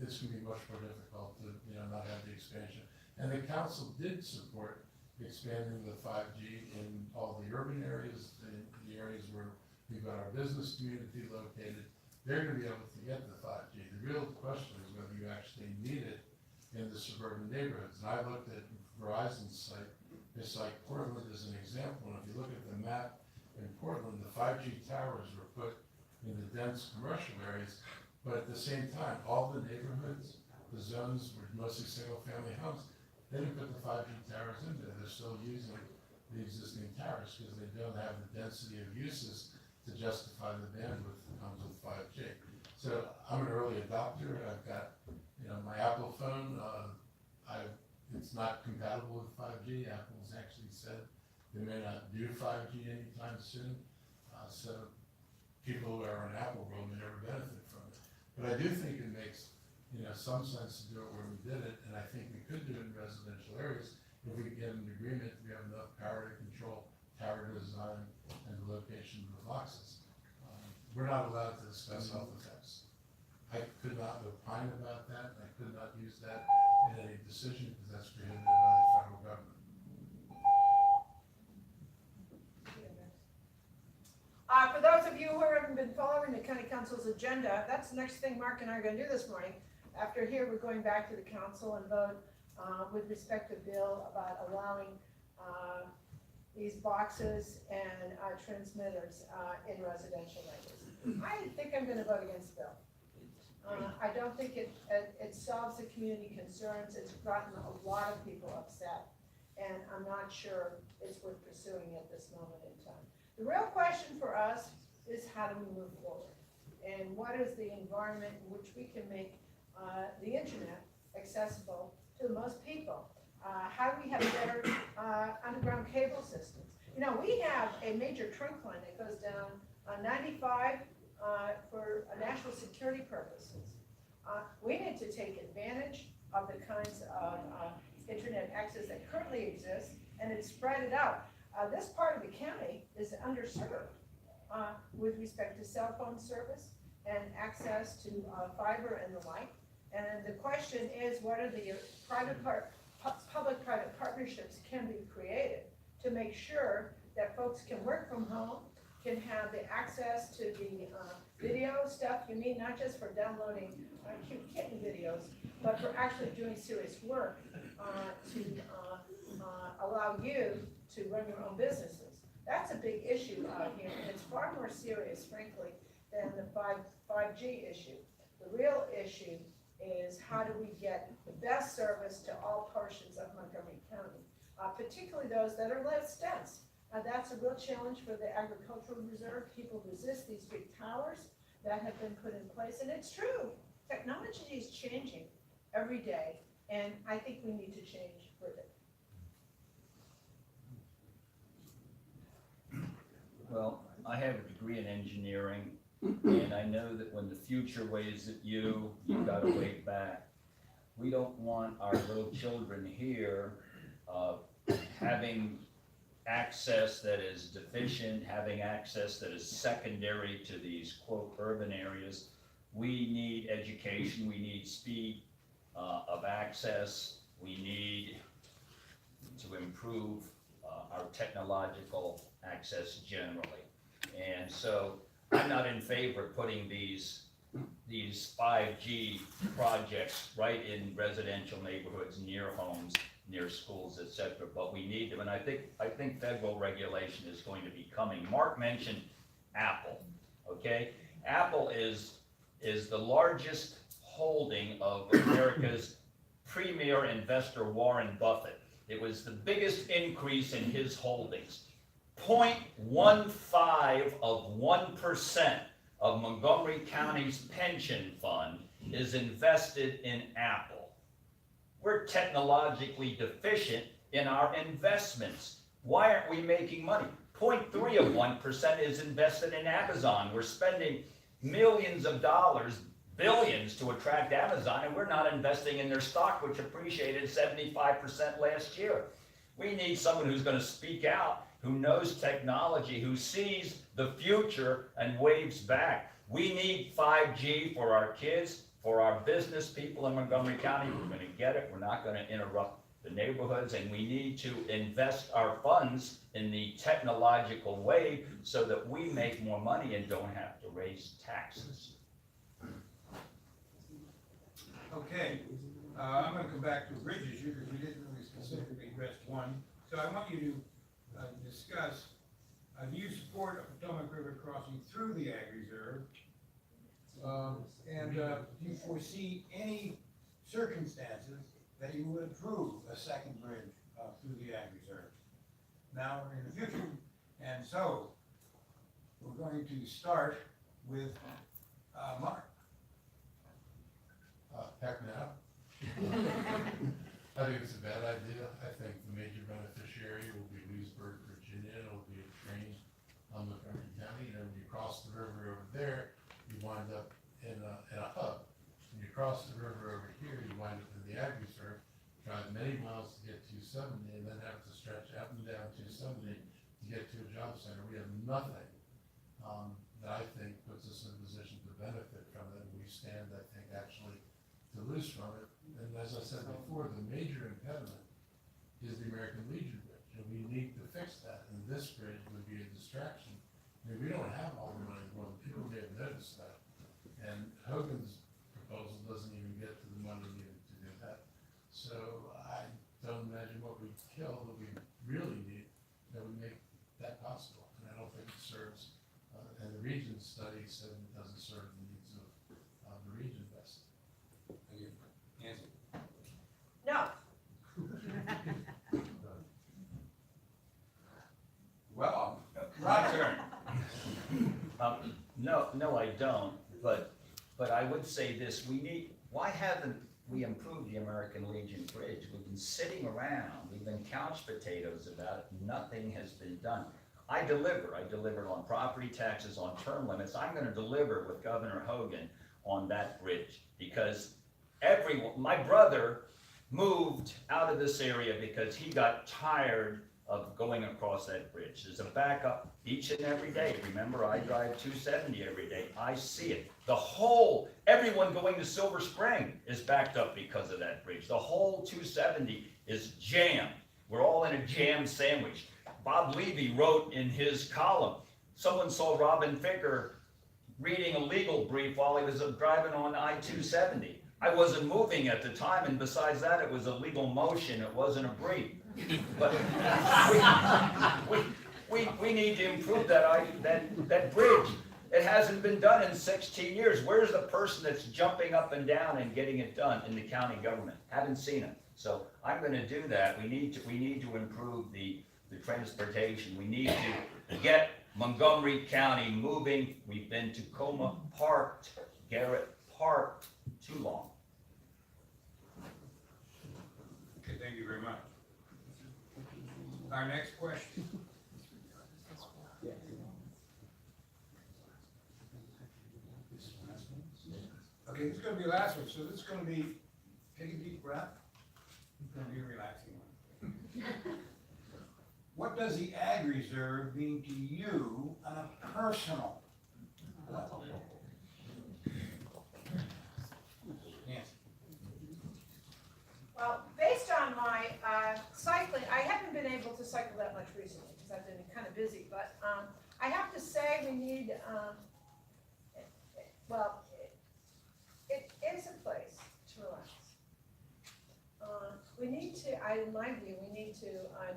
it's going to be much more difficult to, not have the expansion. And the council did support expanding the 5G in all the urban areas, the areas where we've got our business community located. They're going to be able to get the 5G. The real question is whether you actually need it in the suburban neighborhoods. And I looked at Verizon's site. It's like Portland is an example. And if you look at the map in Portland, the 5G towers were put in the dense commercial areas, but at the same time, all the neighborhoods, the zones were mostly single-family homes. They didn't put the 5G towers in there. They're still using the existing towers because they don't have the density of uses to justify the bandwidth that comes with 5G. So I'm an early adopter. I've got, my Apple phone. It's not compatible with 5G. Apple's actually said they may not do 5G anytime soon. So people who are in Apple world may never benefit from it. But I do think it makes, some sense to do it where we did it, and I think we could do it in residential areas if we could get an agreement, we have enough power to control tower design and the location of the boxes. We're not allowed to discuss health effects. I could not opine about that, and I could not use that in any decision because that's prohibited by the federal government. For those of you who haven't been following the county council's agenda, that's the next thing Mark and I are going to do this morning. After here, we're going back to the council and vote with respect to bill about allowing these boxes and transmitters in residential areas. I think I'm going to vote against the bill. I don't think it solves the community concerns. It's gotten a lot of people upset, and I'm not sure it's worth pursuing at this moment in time. The real question for us is how do we move forward? And what is the environment in which we can make the internet accessible to the most people? How do we have better underground cable systems? We have a major trunk line that goes down 95 for national security purposes. We need to take advantage of the kinds of internet access that currently exists and spread it out. This part of the county is underserved with respect to cell phone service and access to fiber and the like. And the question is, what are the public-private partnerships can be created to make sure that folks can work from home, can have the access to the video stuff you need, not just for downloading cute kitten videos, but for actually doing serious work to allow you to run your own businesses. That's a big issue out here, and it's far more serious, frankly, than the 5G issue. The real issue is how do we get the best service to all portions of Montgomery County, particularly those that are less dense. That's a real challenge for the agricultural reserve. People resist these big towers that have been put in place, and it's true. Technology is changing every day, and I think we need to change with it. Well, I have a degree in engineering, and I know that when the future waves at you, you've got to wave back. We don't want our little children here having access that is deficient, having access that is secondary to these quote urban areas. We need education, we need speed of access, we need to improve our technological access generally. And so I'm not in favor of putting these 5G projects right in residential neighborhoods, near homes, near schools, etc. But we need them, and I think federal regulation is going to be coming. Mark mentioned Apple, okay? Apple is the largest holding of America's premier investor, Warren Buffett. It was the biggest increase in his holdings. 0.15 of 1% of Montgomery County's pension fund is invested in Apple. We're technologically deficient in our investments. Why aren't we making money? 0.3 of 1% is invested in Amazon. We're spending millions of dollars, billions to attract Amazon, and we're not investing in their stock, which appreciated 75% last year. We need someone who's going to speak out, who knows technology, who sees the future and waves back. We need 5G for our kids, for our business people in Montgomery County. We're going to get it. We're not going to interrupt the neighborhoods, and we need to invest our funds in the technological way so that we make more money and don't have to raise taxes. Okay, I'm gonna come back to a bridge issue because we didn't really specifically address one. So I want you to discuss, do you support a Potomac River crossing through the Ag Reserve? And do you foresee any circumstances that you would approve a second bridge through the Ag Reserve now or in the future? And so we're going to start with Mark. Heck no. I think it's a bad idea. I think the major beneficiary will be Leesburg, Virginia. It'll be a train on Montgomery County, and when you cross the river over there, you wind up in a hub. When you cross the river over here, you wind up in the Ag Reserve, drive many miles to get to 270, and then have to stretch up and down 270 to get to a job center. We have nothing that I think puts us in a position to benefit from it. We stand, I think, actually to lose from it. And as I said before, the major impediment is the American Legion Bridge, and we need to fix that. And this bridge would be a distraction. I mean, we don't have all the money in the world. People may have noticed that. And Hogan's proposal doesn't even get to the money needed to do that. So I don't imagine what we kill that we really need that would make that possible. And I don't think it serves, and the region study said it doesn't serve the needs of the region best. Nancy. No, Well, Roger. No, I don't, but I would say this, why haven't we improved the American Legion Bridge? We've been sitting around, we've been couch potatoes about it, nothing has been done. I delivered on property taxes, on term limits. I'm gonna deliver with Governor Hogan on that bridge, because my brother moved out of this area because he got tired of going across that bridge. There's a backup each and every day. Remember, I drive 270 every day. I see it. Everyone going to Silver Spring is backed up because of that bridge. The whole 270 is jammed. We're all in a jam sandwich. Bob Levy wrote in his column, someone saw Robin Ficker reading a legal brief while he was driving on I-270. I wasn't moving at the time, and besides that, it was a legal motion. It wasn't a brief. But we need to improve that bridge. It hasn't been done in 16 years. Where's the person that's jumping up and down and getting it done in the county government? Haven't seen it. So I'm gonna do that. We need to improve the transportation. We need to get Montgomery County moving. We've been Tacoma parked, Garrett parked too long. Okay, thank you very much. Our next question. Okay, this is gonna be the last one, so this is gonna be, take a deep breath. It's gonna be a relaxing one. What does the Ag Reserve mean to you on a personal level? Nancy? Well, based on my cycling, I haven't been able to cycle that much recently because I've been kind of busy, but I have to say we need, well, it is a place to relax. We need to, in my view, we need to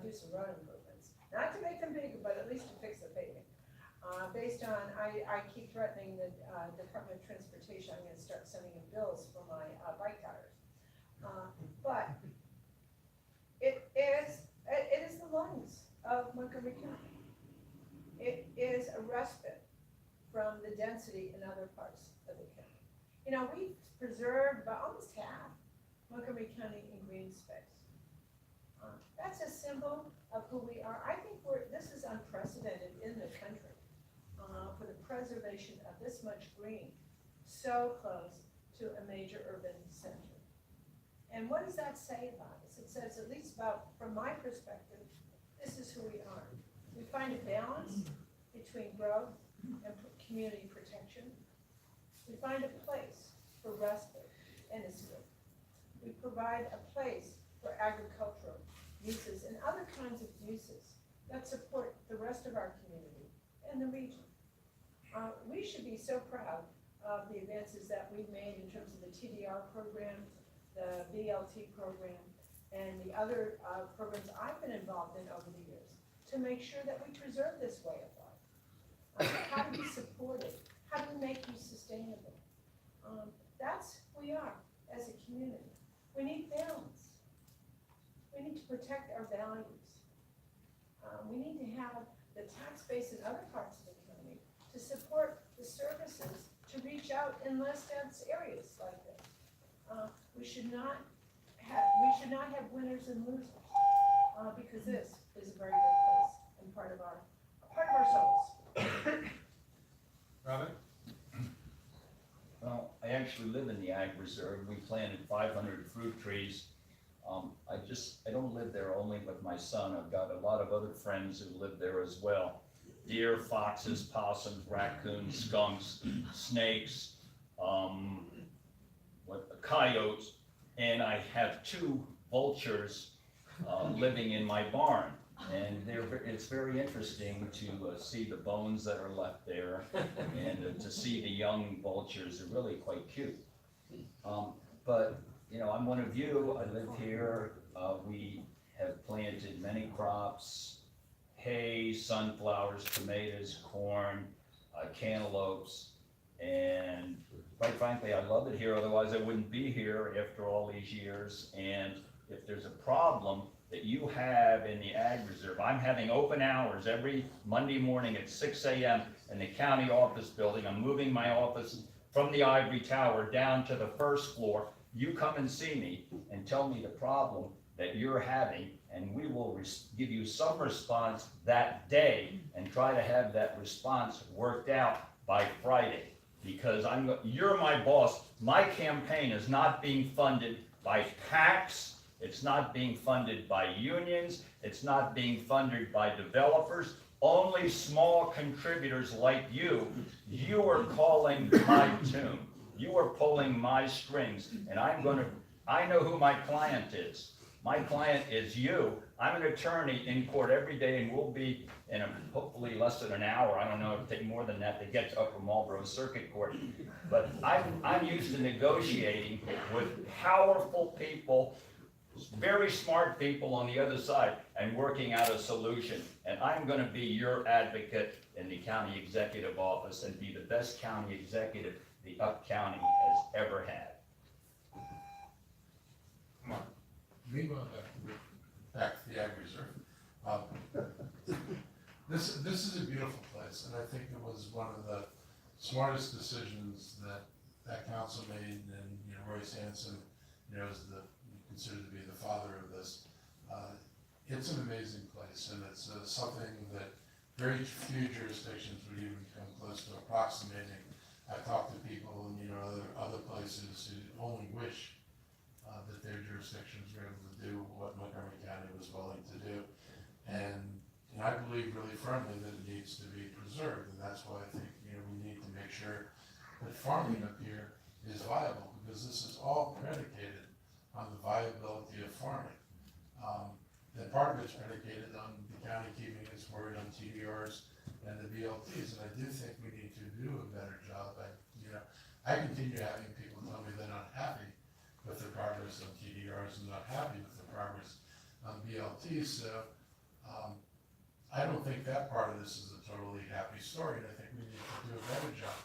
do some road improvements, not to make them bigger, but at least to fix the paving. Based on, I keep threatening the Department of Transportation, I'm gonna start sending them bills for my bike tires. But it is the lungs of Montgomery County. It is a respite from the density in other parts of the county. You know, we've preserved about almost half Montgomery County in green space. That's a symbol of who we are. I think this is unprecedented in the country for the preservation of this much green so close to a major urban center. And what does that say about us? It says, at least from my perspective, this is who we are. We find a balance between growth and community protection. We find a place for respite and escape. We provide a place for agricultural uses and other kinds of uses that support the rest of our community and the region. We should be so proud of the advances that we've made in terms of the TDR program, the BLT program, and the other programs I've been involved in over the years to make sure that we preserve this way of life. How do we support it? How do we make you sustainable? That's who we are as a community. We need balance. We need to protect our values. We need to have the tax base in other parts of the county to support the services to reach out in less dense areas like this. We should not have winners and losers, because this is a very good place and part of our souls. Robin? Well, I actually live in the Ag Reserve. We planted 500 fruit trees. I don't live there only with my son. I've got a lot of other friends who live there as well. Deer, foxes, possums, raccoons, skunks, snakes, coyotes, and I have 2 vultures living in my barn. And it's very interesting to see the bones that are left there and to see the young vultures. They're really quite cute. But, you know, I'm one of you. I live here. We have planted many crops, hay, sunflowers, tomatoes, corn, cantaloupes, and quite frankly, I love it here. Otherwise, I wouldn't be here after all these years. And if there's a problem that you have in the Ag Reserve, I'm having open hours every Monday morning at 6 a.m. in the county office building. I'm moving my office from the ivory tower down to the first floor. You come and see me and tell me the problem that you're having, and we will give you some response that day and try to have that response worked out by Friday. Because you're my boss. My campaign is not being funded by PACs. It's not being funded by unions. It's not being funded by developers. Only small contributors like you are calling my tune. You are pulling my strings, and I know who my client is. My client is you. I'm an attorney in court every day, and we'll be in hopefully less than an hour. I don't know, it'll take more than that to get to Upper Marlboro Circuit Court. But I'm used to negotiating with powerful people very smart people on the other side and working out a solution. And I'm gonna be your advocate in the county executive office and be the best county executive the Up County has ever had. Meanwhile, back to the Ag Reserve. This is a beautiful place, and I think it was one of the smartest decisions that council made, and, you know, Royce Hanson, you know, is considered to be the father of this. It's an amazing place, and it's something that very few jurisdictions would even come close to approximating. I've talked to people in, you know, other places who only wish that their jurisdictions were able to do what Montgomery County was willing to do. And I believe really firmly that it needs to be preserved, and that's why I think, you know, we need to make sure that farming up here is viable, because this is all predicated on the viability of farming. And part of it's predicated on the county keeping its word on TDRs and the BLTs, and I do think we need to do a better job. I continue having people tell me they're not happy with the progress on TDRs and not happy with the progress on BLTs, so I don't think that part of this is a totally happy story, and I think we need to do a better job.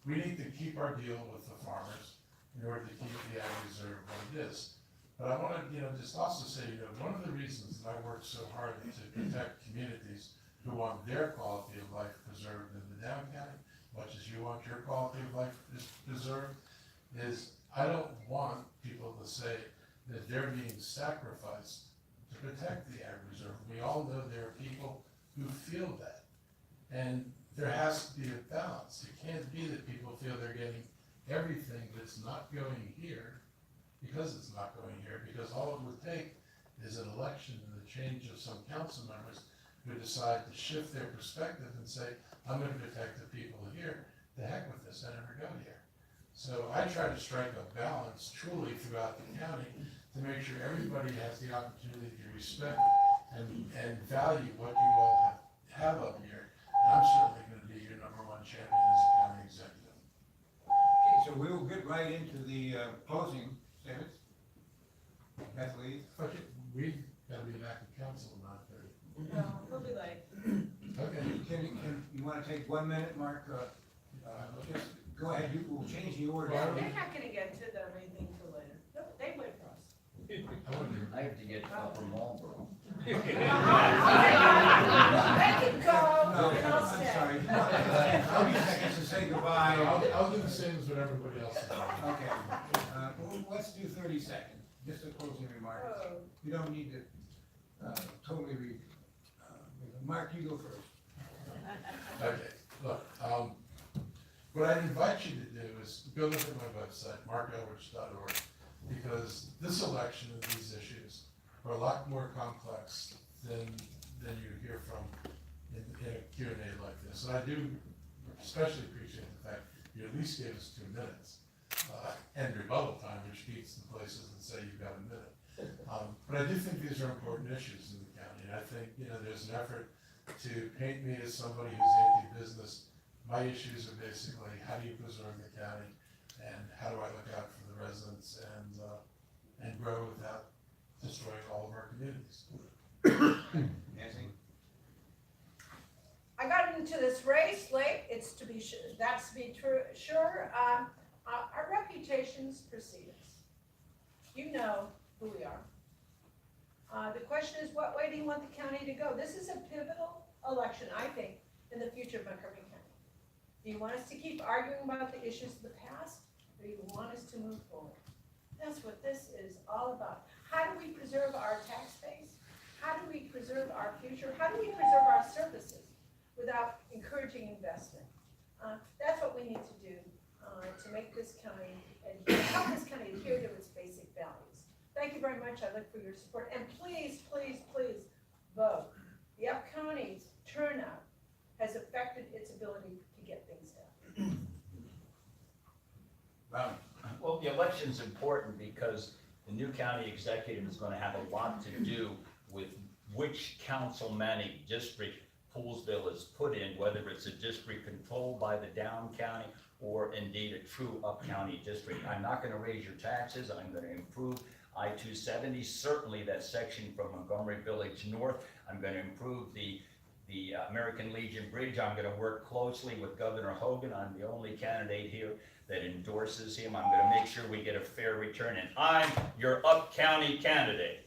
We need to keep our deal with the farmers in order to keep the Ag Reserve what it is. But I want to, you know, just also say, you know, one of the reasons that I work so hard to protect communities who want their quality of life preserved in the down county, much as you want your quality of life preserved, is I don't want people to say that they're being sacrificed to protect the Ag Reserve. We all know there are people who feel that. And there has to be a balance. It can't be that people feel they're getting everything that's not going here because it's not going here, because all it would take is an election and the change of some council members who decide to shift their perspective and say, I'm going to protect the people here, the heck with this, I never go here. So I try to strike a balance truly throughout the county to make sure everybody has the opportunity to respect and value what you all have up here. And I'm certainly going to be your #1 champion as a county executive. Okay, so we will get right into the closing statements. Beth Lee. Okay, we gotta be back in council at 9:30. No, we'll be late. Okay. Can you want to take 1 minute, Mark? Just go ahead, you will change the order. They're not gonna get to the everything till later. No, they wait for us. I wonder, I have to get Upper Marlboro. They can go, No, and I'll I'm stay. sorry. 30 seconds to say goodbye. I'll do the same as what everybody else is doing. Okay, let's do 30 seconds, just a closing remark. Oh. You don't need to totally Mark, you go first. Okay, look, what I'd invite you to do is go look at my website, markelrich.org, because this election and these issues are a lot more complex than you hear from in a Q&A like this. And I do especially appreciate the fact you at least gave us 2 minutes and rebuttal time, which beats the places that say you've got a minute. But I do think these are important issues in the county, and I think, you know, there's an effort to paint me as somebody who's anti-business. My issues are basically, how do you preserve the county, and how do I look out for the residents and grow without destroying all of our communities. Nancy? I got into this race late, it's to be sure, that's to be true, sure, our reputations precede us. You know who we are. The question is, what way do you want the county to go? This is a pivotal election, I think, in the future of Montgomery County. Do you want us to keep arguing about the issues of the past, or do you want us to move forward? That's what this is all about. How do we preserve our tax base? How do we preserve our future? How do we preserve our services without encouraging investment? That's what we need to do to make this county, help this county adhere to its basic values. Thank you very much. I look for your support. And please, please, please vote. The Up County's turnout has affected its ability to get things done. Wow. Well, the election's important because the new county executive is gonna have a lot to do with which council-managed district Poolesville is put in, whether it's a district controlled by the down county or indeed a true up county district. I'm not gonna raise your taxes, I'm gonna improve I-270, certainly that section from Montgomery Village North. I'm gonna improve the American Legion Bridge. I'm gonna work closely with Governor Hogan. I'm the only candidate here that endorses him. I'm gonna make sure we get a fair return, and I'm your Up County candidate.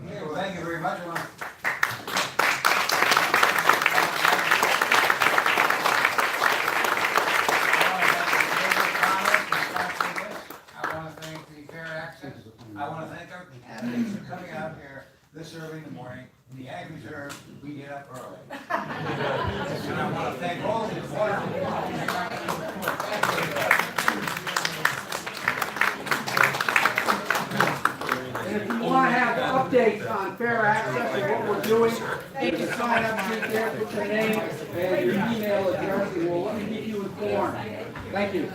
Okay, well, thank you very much. I want to thank the Fair Access. I want to thank our candidates for coming out here this early in the morning. In the Ag Reserve, we get up early. And I want to thank all of the board. And if you want to have updates on fair access and what we're doing, you can sign up, sit there, put your name and your email address, and we'll keep you informed. Thank you.